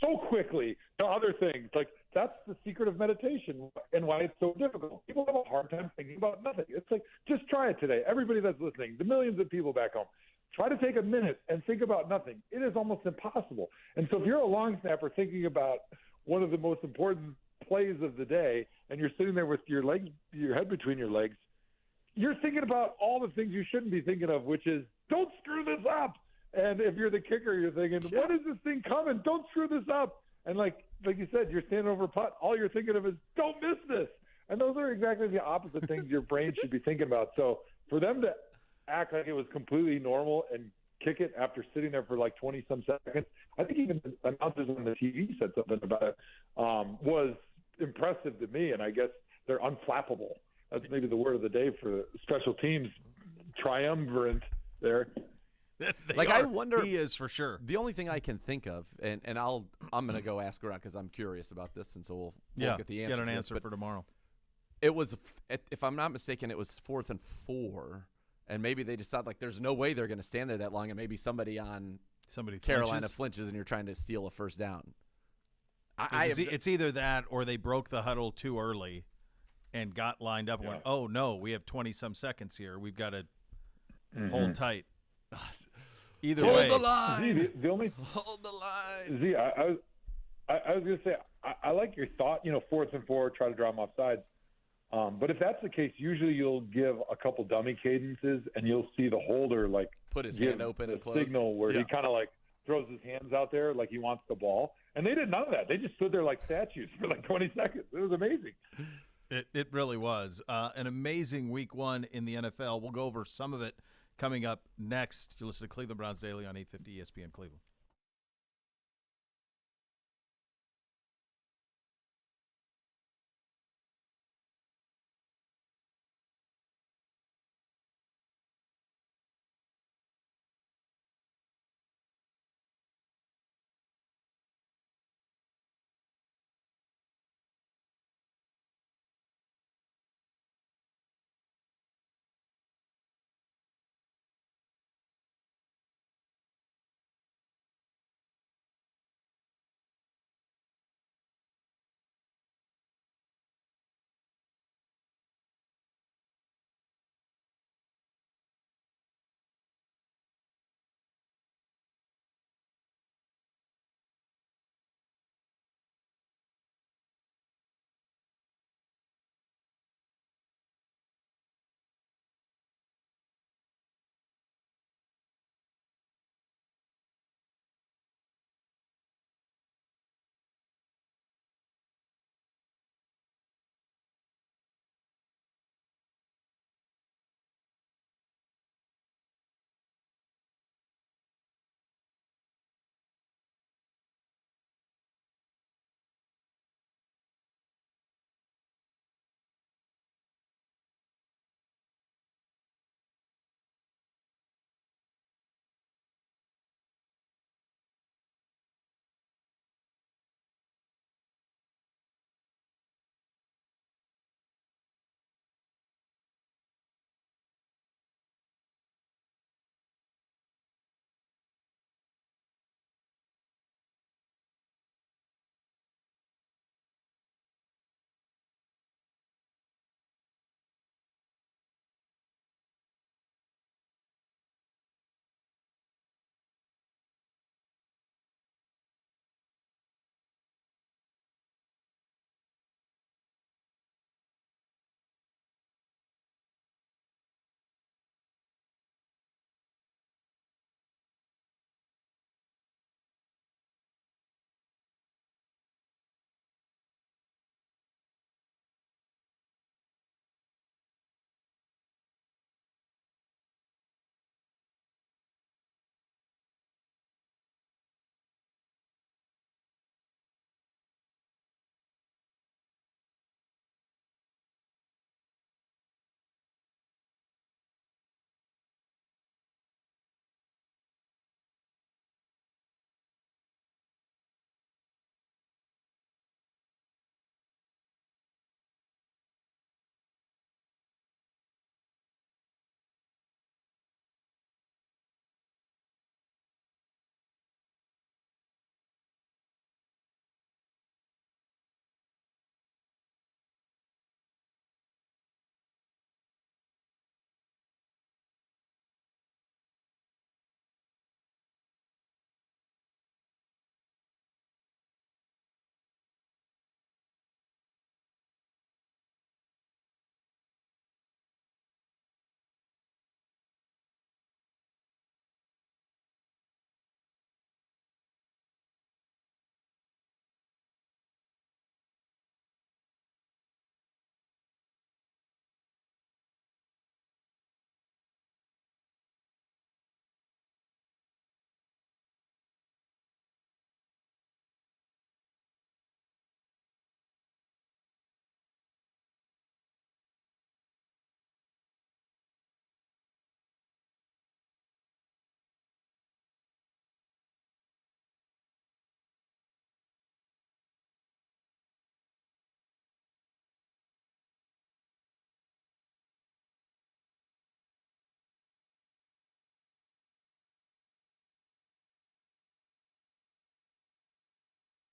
Speaker 19: so quickly to other things. Like, that's the secret of meditation and why it's so difficult. People have a hard time thinking about nothing. It's like, just try it today. Everybody that's listening, the millions of people back home, try to take a minute and think about nothing. It is almost impossible. And so if you're a long snapper thinking about one of the most important plays of the day, and you're sitting there with your head between your legs, you're thinking about all the things you shouldn't be thinking of, which is, don't screw this up. And if you're the kicker, you're thinking, what is this thing coming? Don't screw this up. And like you said, you're standing over a putt. All you're thinking of is, don't miss this. And those are exactly the opposite things your brain should be thinking about. So for them to act like it was completely normal and kick it after sitting there for like 20-some seconds, I think even the announcers on the TV said something about it, was impressive to me. And I guess they're unflappable. That's maybe the word of the day for special teams triumvirate there.
Speaker 3: I wonder,
Speaker 5: he is for sure.
Speaker 3: The only thing I can think of, and I'm gonna go ask around because I'm curious about this, and so we'll get the answer.
Speaker 5: Get an answer for tomorrow.
Speaker 3: It was, if I'm not mistaken, it was 4th and 4, and maybe they decided like there's no way they're gonna stand there that long, and maybe somebody Carolina flinches, and you're trying to steal a first down.
Speaker 5: It's either that or they broke the huddle too early and got lined up and went, oh no, we have 20-some seconds here. We've got to hold tight. Either way.
Speaker 3: Hold the line.
Speaker 19: Hold the line. Z, I was going to say, I like your thought, 4th and 4, try to draw them off sides. But if that's the case, usually you'll give a couple dummy cadences and you'll see the holder like
Speaker 3: put his hand open and close.
Speaker 19: Signal where he kind of like throws his hands out there like he wants the ball. And they did none of that. They just stood there like statues for like 20 seconds. It was amazing.
Speaker 5: It really was. An amazing week 1 in the NFL. We'll go over some of it coming up next. You listen to Cleveland Browns Daily on 850 ESPN Cleveland.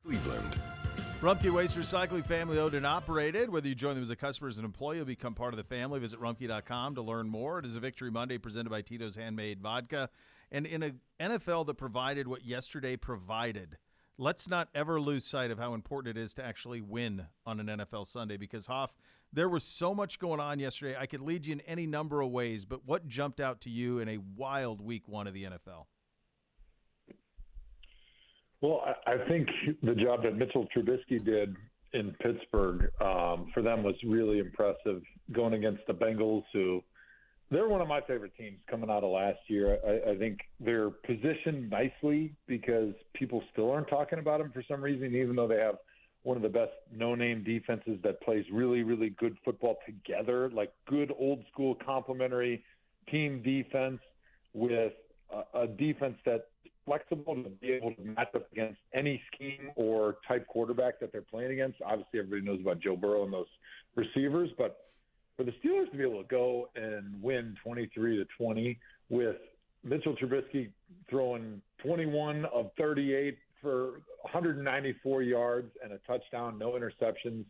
Speaker 1: Cleveland.
Speaker 5: Rumpke Waste Recycling, family owned and operated. Whether you join them as a customer or as an employee, you'll become part of the family. Visit rumpke.com to learn more. It is a Victory Monday presented by Tito's Handmade Vodka. And in an NFL that provided what yesterday provided, let's not ever lose sight of how important it is to actually win on an NFL Sunday, because, Hoff, there was so much going on yesterday. I could lead you in any number of ways, but what jumped out to you in a wild week one of the NFL?
Speaker 19: Well, I think the job that Mitchell Trubisky did in Pittsburgh for them was really impressive, going against the Bengals, who they're one of my favorite teams coming out of last year. I think they're positioned nicely because people still aren't talking about them for some reason, even though they have one of the best no-name defenses that plays really, really good football together, like good old-school complementary team defense with a defense that's flexible to be able to match up against any scheme or type quarterback that they're playing against. Obviously, everybody knows about Joe Burrow and those receivers, but for the Steelers to be able to go and win 23-20 with Mitchell Trubisky throwing 21 of 38 for 194 yards and a touchdown, no interceptions,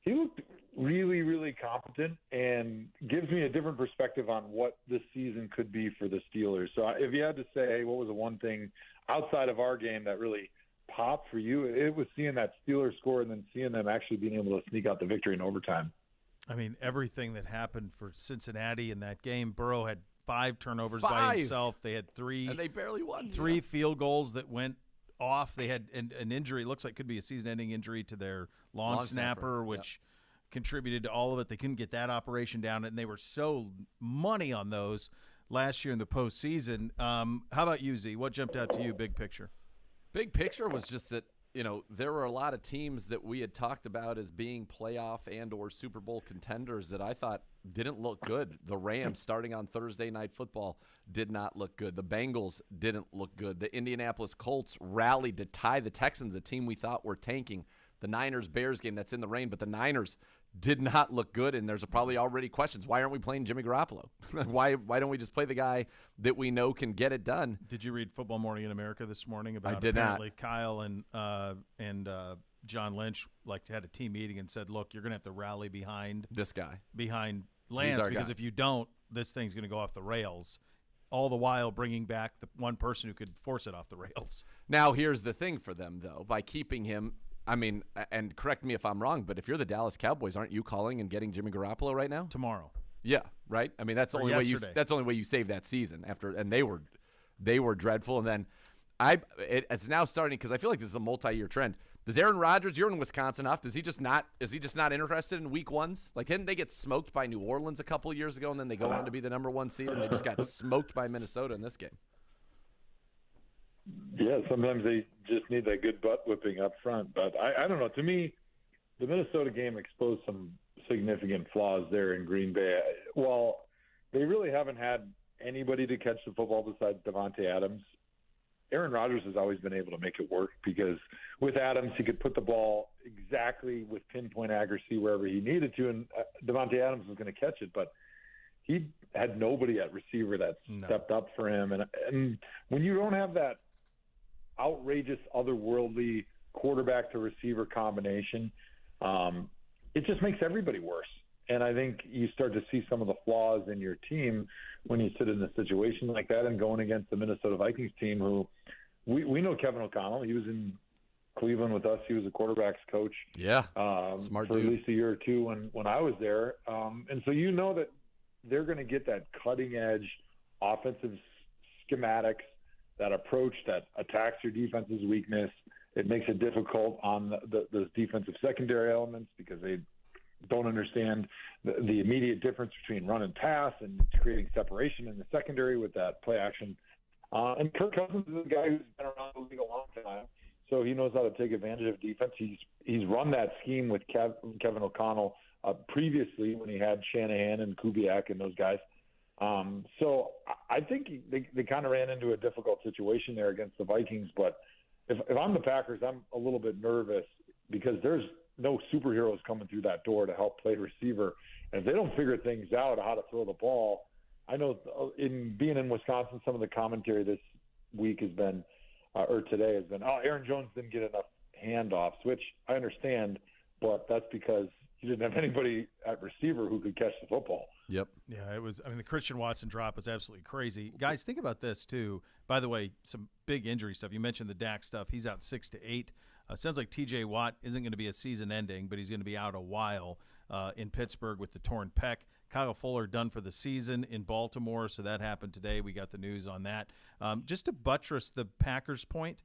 Speaker 19: he looked really, really competent and gives me a different perspective on what this season could be for the Steelers. So if you had to say, hey, what was the one thing outside of our game that really popped for you, it was seeing that Steelers score and then seeing them actually being able to sneak out the victory in overtime.
Speaker 5: I mean, everything that happened for Cincinnati in that game. Burrow had 5 turnovers by himself. They had 3.
Speaker 3: And they barely won.
Speaker 5: 3 field goals that went off. They had an injury. It looks like could be a season-ending injury to their long snapper, which contributed to all of it. They couldn't get that operation down, and they were so money on those last year in the postseason. How about you, Z? What jumped out to you, big picture?
Speaker 3: Big picture was just that, you know, there were a lot of teams that we had talked about as being playoff and or Super Bowl contenders that I thought didn't look good. The Rams, starting on Thursday Night Football, did not look good. The Bengals didn't look good. The Indianapolis Colts rallied to tie the Texans, a team we thought were tanking. The Niners-Bears game, that's in the rain, but the Niners did not look good, and there's probably already questions. Why aren't we playing Jimmy Garoppolo? Why don't we just play the guy that we know can get it done?
Speaker 5: Did you read Football Morning in America this morning about
Speaker 3: I did
Speaker 5: apparently
Speaker 3: not.
Speaker 5: Kyle and John Lynch had a team meeting and said, look, you're going to have to rally behind
Speaker 3: this guy,
Speaker 5: behind Lance, because if you don't, this thing's going to go off the rails, all the while bringing back the one person who could force it off the rails.
Speaker 3: Now, here's the thing for them, though. By keeping him, I mean, and correct me if I'm wrong, but if you're the Dallas Cowboys, aren't you calling and getting Jimmy Garoppolo right now?
Speaker 5: Tomorrow.
Speaker 3: Yeah, right? I mean, that's the only way you save that season after, and they were dreadful. And then it's now starting, because I feel like this is a multi-year trend. Does Aaron Rodgers, you're in Wisconsin, is he just not interested in week ones? Like, didn't they get smoked by New Orleans a couple of years ago, and then they go on to be the number 1 seed, and they just got smoked by Minnesota in this game?
Speaker 19: Yeah, sometimes they just need that good butt whipping up front. But I don't know. To me, the Minnesota game exposed some significant flaws there in Green Bay. While they really haven't had anybody to catch the football besides Devontae Adams, Aaron Rodgers has always been able to make it work, because with Adams, he could put the ball exactly with pinpoint accuracy wherever he needed to, and Devontae Adams was going to catch it. But he had nobody at receiver that stepped up for him. And when you don't have that outrageous, otherworldly quarterback to receiver combination, it just makes everybody worse. And I think you start to see some of the flaws in your team when you sit in a situation like that, and going against the Minnesota Vikings team, who we know Kevin O'Connell. He was in Cleveland with us. He was a quarterback's coach.
Speaker 3: Yeah,
Speaker 19: smart for dude. At least a year or two when I was there. And so you know that they're going to get that cutting edge offensive schematics, that approach that attacks your defense's weakness. It makes it difficult on the defensive secondary elements, because they don't understand the immediate difference between run and pass, and creating separation in the secondary with that play action. And Kirk Cousins is a guy who's been around the league a long time, so he knows how to take advantage of defense. He's run that scheme with Kevin O'Connell previously, when he had Shanahan and Kubiak and those guys. So I think they kind of ran into a difficult situation there against the Vikings. But if I'm the Packers, I'm a little bit nervous, because there's no superheroes coming through that door to help play receiver. And if they don't figure things out how to throw the ball, I know in being in Wisconsin, some of the commentary this week has been, or today has been, Aaron Jones didn't get enough handoffs, which I understand, but that's because you didn't have anybody at receiver who could catch the football.
Speaker 3: Yep.
Speaker 5: Yeah, it was. I mean, the Christian Watson drop was absolutely crazy. Guys, think about this, too. By the way, some big injury stuff. You mentioned the Dak stuff. He's out 6 to 8. Sounds like T.J. Watt isn't going to be a season ending, but he's going to be out a while in Pittsburgh with the torn pec. Kyle Fuller done for the season in Baltimore, so that happened today. We got the news on that. Just to buttress the Packers' point,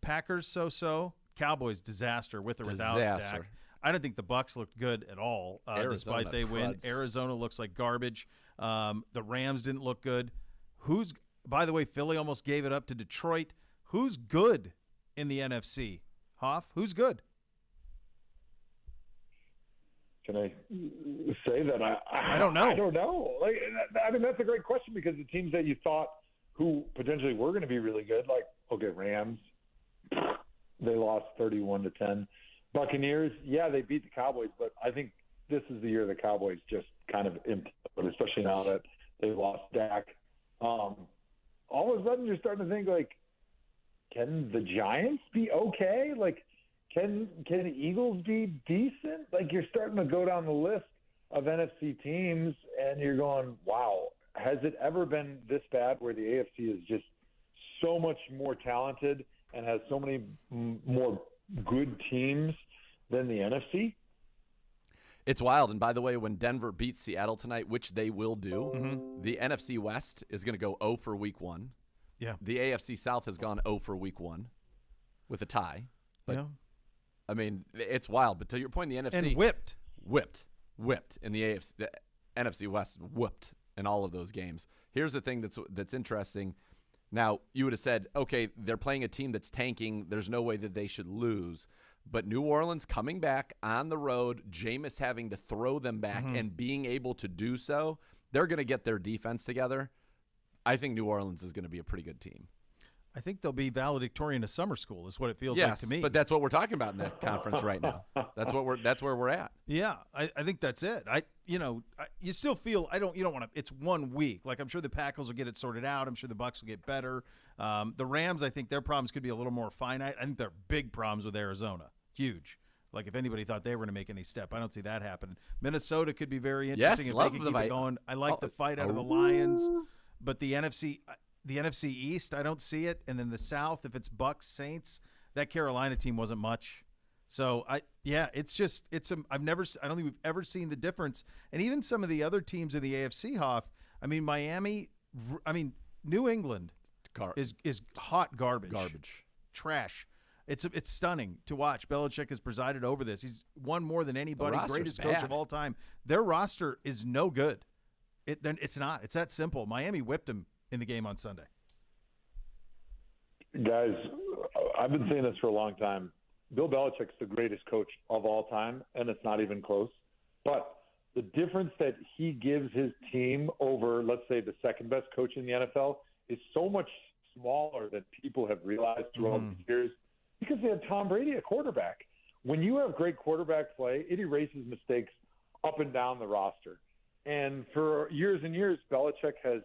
Speaker 5: Packers so-so, Cowboys disaster with or without Dak. I don't think the Bucs looked good at all, despite they win. Arizona looks like garbage. The Rams didn't look good. By the way, Philly almost gave it up to Detroit. Who's good in the NFC? Hoff, who's good?
Speaker 19: Can I say that?
Speaker 5: I don't know.
Speaker 19: I don't know. Like, I mean, that's a great question because the teams that you thought who potentially were going to be really good, like, okay, Rams, they lost 31-10. Buccaneers, yeah, they beat the Cowboys, but I think this is the year the Cowboys just kind of implode, especially now that they lost Dak. All of a sudden, you're starting to think, like, can the Giants be okay? Like, can the Eagles be decent? Like, you're starting to go down the list of NFC teams, and you're going, wow, has it ever been this bad where the AFC is just so much more talented and has so many more good teams than the NFC?
Speaker 3: It's wild. And by the way, when Denver beats Seattle tonight, which they will do, the NFC West is going to go 0 for week 1.
Speaker 5: Yeah.
Speaker 3: The AFC South has gone 0 for week 1 with a tie. But,
Speaker 5: yeah.
Speaker 3: I mean, it's wild. But to your point, the NFC
Speaker 5: and whipped
Speaker 3: in the AFC. The NFC West whooped in all of those games. Here's the thing that's interesting. Now, you would have said, okay, they're playing a team that's tanking. There's no way that they should lose. But New Orleans coming back on the road, Jameis having to throw them back and being able to do so, they're going to get their defense together. I think New Orleans is going to be a pretty good team.
Speaker 5: I think they'll be valedictorian of summer school is what it feels like to me.
Speaker 3: But that's what we're talking about in that conference right now. That's where we're at.
Speaker 5: Yeah, I think that's it. You still feel you don't want to. It's 1 week. Like, I'm sure the Packers will get it sorted out. I'm sure the Bucs will get better. The Rams, I think their problems could be a little more finite. I think they're big problems with Arizona. Huge. Like, if anybody thought they were going to make any step, I don't see that happening. Minnesota could be very interesting if they can keep it going. I like the fight out of the Lions, but the NFC East, I don't see it. And then the South, if it's Bucs, Saints, that Carolina team wasn't much. So I don't think we've ever seen the difference. And even some of the other teams in the AFC, Hoff, New England is hot garbage. Trash. It's stunning to watch. Belichick has presided over this. He's won more than anybody, greatest coach of all time. Their roster is no good. It's not. It's that simple. Miami whipped them in the game on Sunday.
Speaker 19: Guys, I've been saying this for a long time. Bill Belichick's the greatest coach of all time, and it's not even close. But the difference that he gives his team over, let's say, the second best coach in the NFL is so much smaller than people have realized throughout the years because they have Tom Brady at quarterback. When you have great quarterback play, it erases mistakes up and down the roster. And for years and years, Belichick has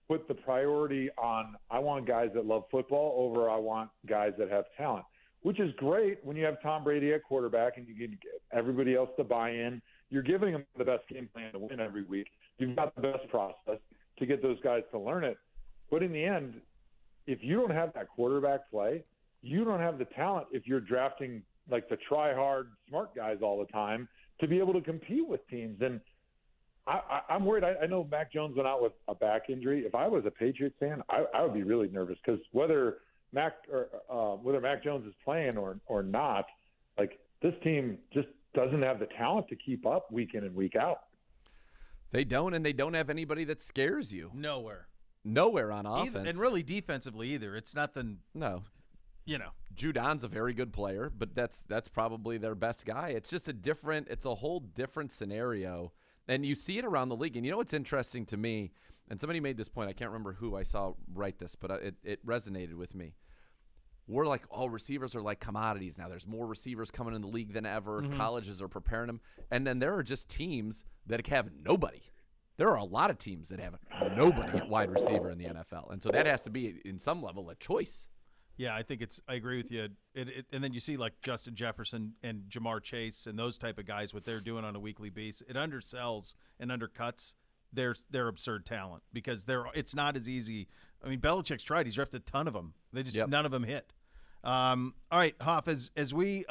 Speaker 19: put the priority on, I want guys that love football over I want guys that have talent, which is great when you have Tom Brady at quarterback and you can get everybody else to buy in. You're giving them the best game plan to win every week. You've got the best process to get those guys to learn it. But in the end, if you don't have that quarterback play, you don't have the talent if you're drafting like the try-hard smart guys all the time to be able to compete with teams. And I'm worried. I know Mac Jones went out with a back injury. If I was a Patriots fan, I would be really nervous because whether Mac Jones is playing or not, like this team just doesn't have the talent to keep up week in and week out.
Speaker 3: They don't, and they don't have anybody that scares you. Nowhere on offense.
Speaker 5: And really defensively either. It's nothing.
Speaker 3: No. Judean's a very good player, but that's probably their best guy. It's just it's a whole different scenario. And you see it around the league. And you know what's interesting to me, and somebody made this point, I can't remember who I saw write this, but it resonated with me. We're like, receivers are like commodities now. There's more receivers coming in the league than ever. Colleges are preparing them. And then there are just teams that have nobody. There are a lot of teams that have nobody at wide receiver in the NFL. And so that has to be, in some level, a choice.
Speaker 5: Yeah, I think I agree with you. And then you see like Justin Jefferson and Jamar Chase and those type of guys, what they're doing on a weekly basis. It undersells and undercuts their absurd talent because it's not as easy. I mean, Belichick's tried. He's drafted a ton of them. None of them hit. All right, Hoff, as we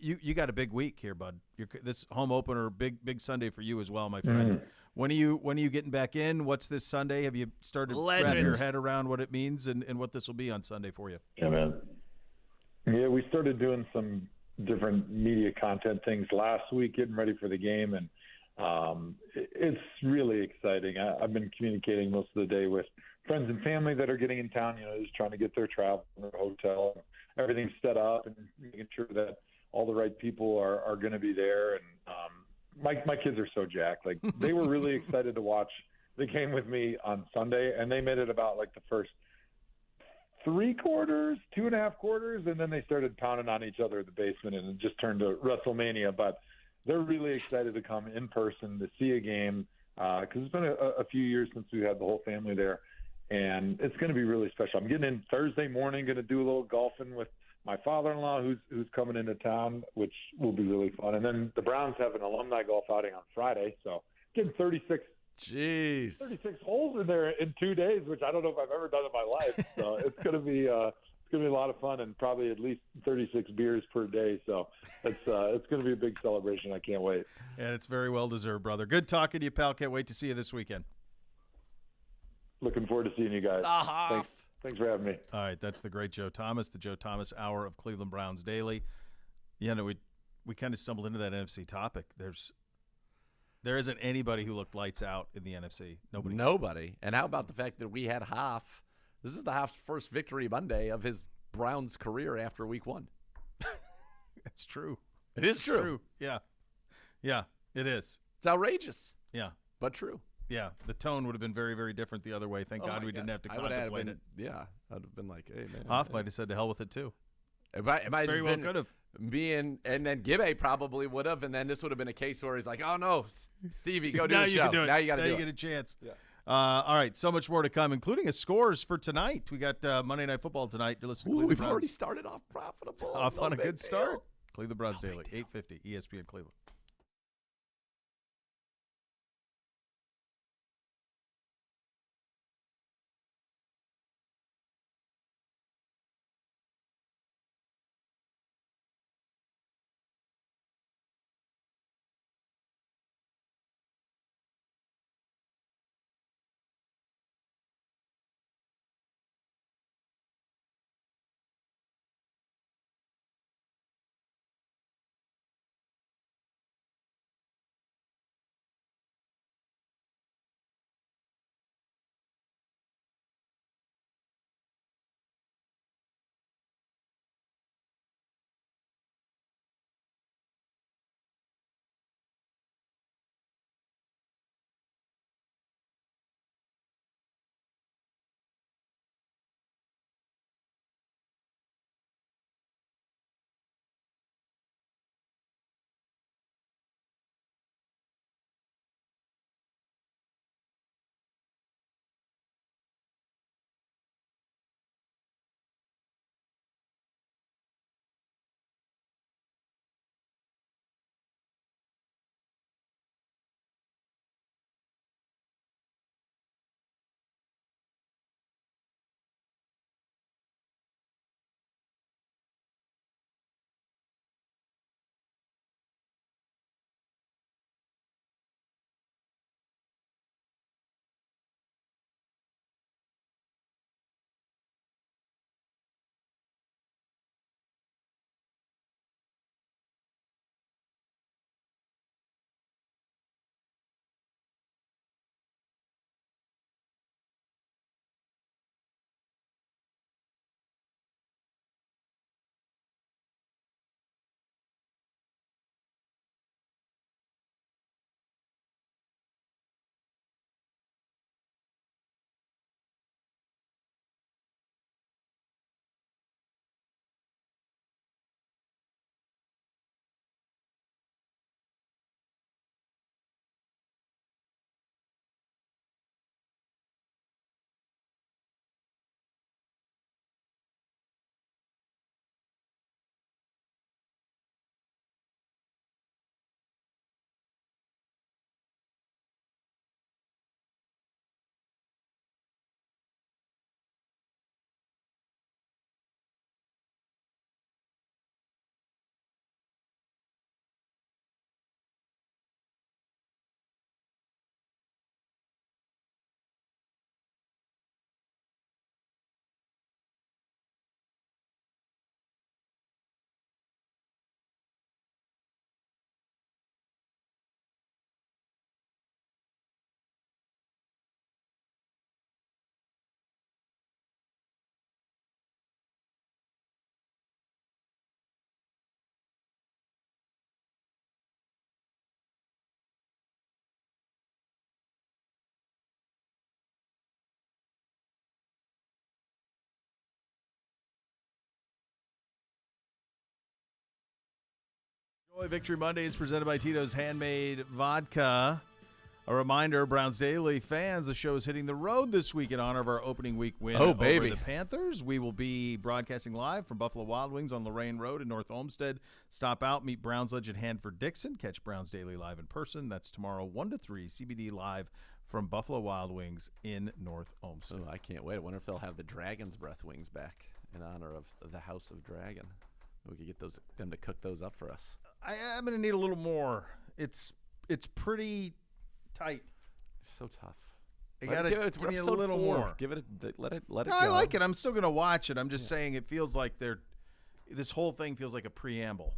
Speaker 5: you got a big week here, bud. This home opener, big Sunday for you as well, my friend. When are you getting back in? What's this Sunday? Have you started wrapping your head around what it means and what this will be on Sunday for you?
Speaker 19: Yeah, man. Yeah, we started doing some different media content things last week, getting ready for the game, and it's really exciting. I've been communicating most of the day with friends and family that are getting in town, just trying to get their travel and their hotel, everything's set up, and making sure that all the right people are going to be there. And my kids are so jacked. Like, they were really excited to watch the game with me on Sunday, and they made it about like the first 3 quarters, 2.5 quarters, and then they started pounding on each other in the basement, and it just turned to WrestleMania. But they're really excited to come in person to see a game because it's been a few years since we had the whole family there, and it's going to be really special. I'm getting in Thursday morning, going to do a little golfing with my father-in-law who's coming into town, which will be really fun. And then the Browns have an alumni golf outing on Friday, so getting 36 holes in there in 2 days, which I don't know if I've ever done in my life. So it's going to be a lot of fun, and probably at least 36 beers per day. So it's going to be a big celebration. I can't wait.
Speaker 5: And it's very well deserved, brother. Good talking to you, pal. Can't wait to see you this weekend.
Speaker 19: Looking forward to seeing you guys. Thanks for having me.
Speaker 5: All right, that's the great Joe Thomas, the Joe Thomas Hour of Cleveland Browns Daily. We kind of stumbled into that NFC topic. There isn't anybody who looked lights out in the NFC.
Speaker 3: Nobody. And how about the fact that we had Hoff? This is the Hoff's first victory Monday of his Browns career after week 1.
Speaker 5: It's true.
Speaker 3: It is true.
Speaker 5: Yeah. Yeah, it is.
Speaker 3: It's outrageous.
Speaker 5: Yeah.
Speaker 3: But true.
Speaker 5: Yeah, the tone would have been very, very different the other way. Thank God we didn't have to contemplate it.
Speaker 3: Yeah, I'd have been like, hey, man.
Speaker 5: Hoff might have said to hell with it, too.
Speaker 3: It might
Speaker 5: very well could have.
Speaker 3: And then Gibbe probably would have, and then this would have been a case where he's like, oh, no, Stevie, go do
Speaker 5: now
Speaker 3: the
Speaker 5: you
Speaker 3: show.
Speaker 5: Can do it.
Speaker 3: Now you got to do it.
Speaker 5: Now you get a chance.
Speaker 3: Yeah.
Speaker 5: All right, so much more to come, including a scores for tonight. We got Monday Night Football tonight. You're listening to Cleveland
Speaker 3: We've
Speaker 5: Browns.
Speaker 3: already started off profitable.
Speaker 5: Off on a good start. Cleveland Browns Daily, 8:50, ESPN Cleveland. Victory Monday is presented by Tito's Handmade Vodka. A reminder, Browns Daily fans, the show is hitting the road this week in honor of our opening week win over the Panthers. We will be broadcasting live from Buffalo Wild Wings on Lorraine Road in North Olmsted. Stop out, meet Browns legend Hanford Dixon. Catch Browns Daily live in person. That's tomorrow 1 to 3, CBD live from Buffalo Wild Wings in North Olmsted.
Speaker 3: Oh, I can't wait. I wonder if they'll have the Dragon's Breath wings back in honor of the House of Dragon. We could get them to cook those up for us.
Speaker 5: I'm going to need a little more. It's pretty tight.
Speaker 3: So tough.
Speaker 5: You got to give me a little more.
Speaker 3: Give it let it go.
Speaker 5: I like it. I'm still going to watch it. I'm just saying it feels like this whole thing feels like a preamble.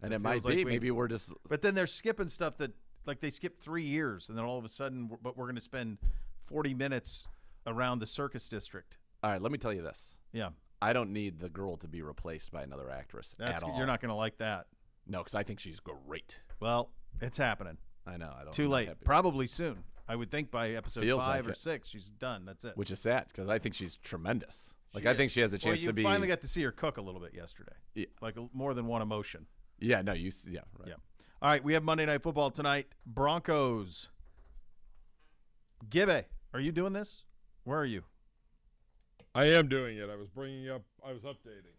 Speaker 3: And it might be. Maybe we're just.
Speaker 5: But then they're skipping stuff that, like, they skipped 3 years, and then all of a sudden, we're going to spend 40 minutes around the circus district.
Speaker 3: All right, let me tell you this.
Speaker 5: Yeah.
Speaker 3: I don't need the girl to be replaced by another actress at all.
Speaker 5: You're not going to like that.
Speaker 3: No, because I think she's great.
Speaker 5: Well, it's happening.
Speaker 3: I know.
Speaker 5: Too late. Probably soon. I would think by episode 5 or 6, she's done. That's it.
Speaker 3: Which is sad, because I think she's tremendous. I think she has a chance to be.
Speaker 5: You finally got to see her cook a little bit yesterday. Yeah. Like more than one emotion.
Speaker 3: Yeah, no, right.
Speaker 5: Yeah. All right, we have Monday Night Football tonight. Broncos. Gibbe, are you doing this? Where are you?
Speaker 4: I am doing it. I was updating.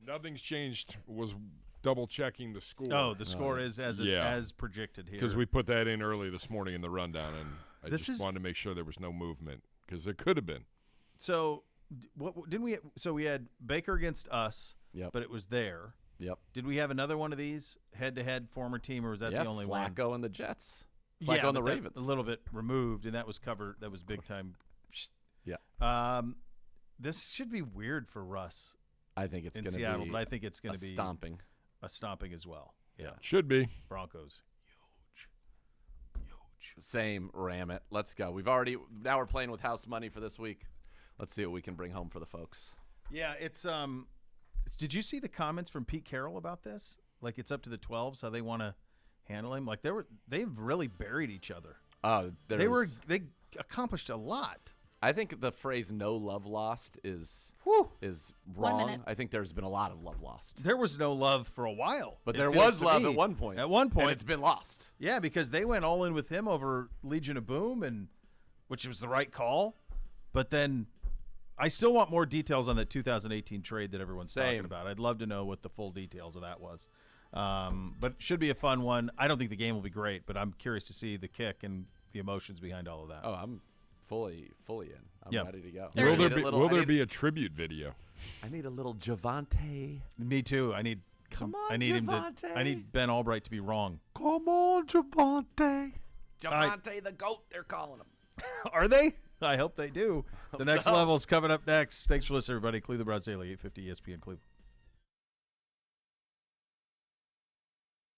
Speaker 4: Nothing's changed. Was double-checking the score.
Speaker 5: Oh, the score is as projected here.
Speaker 4: Because we put that in early this morning in the rundown, and I just wanted to make sure there was no movement, because there could have been.
Speaker 5: So, what didn't we? So we had Baker against us, but it was there.
Speaker 3: Yep.
Speaker 5: Did we have another one of these head-to-head former team, or was that the only one?
Speaker 3: Flacco and the Jets. Flacco and the Ravens.
Speaker 5: A little bit removed, and that was covered. That was big time.
Speaker 3: Yeah.
Speaker 5: This should be weird for Russ.
Speaker 3: I think it's going to be
Speaker 5: Seattle, but I think it's going to be
Speaker 3: stomping.
Speaker 5: A stomping as well. Yeah.
Speaker 4: Should be.
Speaker 5: Broncos. Huge.
Speaker 3: Same, ram it. Let's go. Now we're playing with house money for this week. Let's see what we can bring home for the folks.
Speaker 5: Yeah, it's did you see the comments from Pete Carroll about this? Like, it's up to the 12s how they want to handle him. Like, they've really buried each other. They accomplished a lot.
Speaker 3: I think the phrase "no love lost" is wrong. I think there's been a lot of love lost.
Speaker 5: There was no love for a while,
Speaker 3: but there was love at one point.
Speaker 5: At one point,
Speaker 3: and it's been lost.
Speaker 5: Yeah, because they went all in with him over Legion of Boom, which was the right call. But then, I still want more details on that 2018 trade that everyone's talking about. I'd love to know what the full details of that was. But it should be a fun one. I don't think the game will be great, but I'm curious to see the kick and the emotions behind all of that.
Speaker 3: Oh, I'm fully in. I'm ready to go.
Speaker 4: Will there be a tribute video?
Speaker 3: I need a little Javante.
Speaker 5: Me too. I need
Speaker 3: Javante.
Speaker 5: I need Ben Albright to be wrong.
Speaker 3: Come on, Javante. Javante the GOAT, they're calling him.
Speaker 5: Are they? I hope they do. The next level's coming up next. Thanks for listening, everybody. Cleveland Browns Daily, 850 ESPN Cleveland.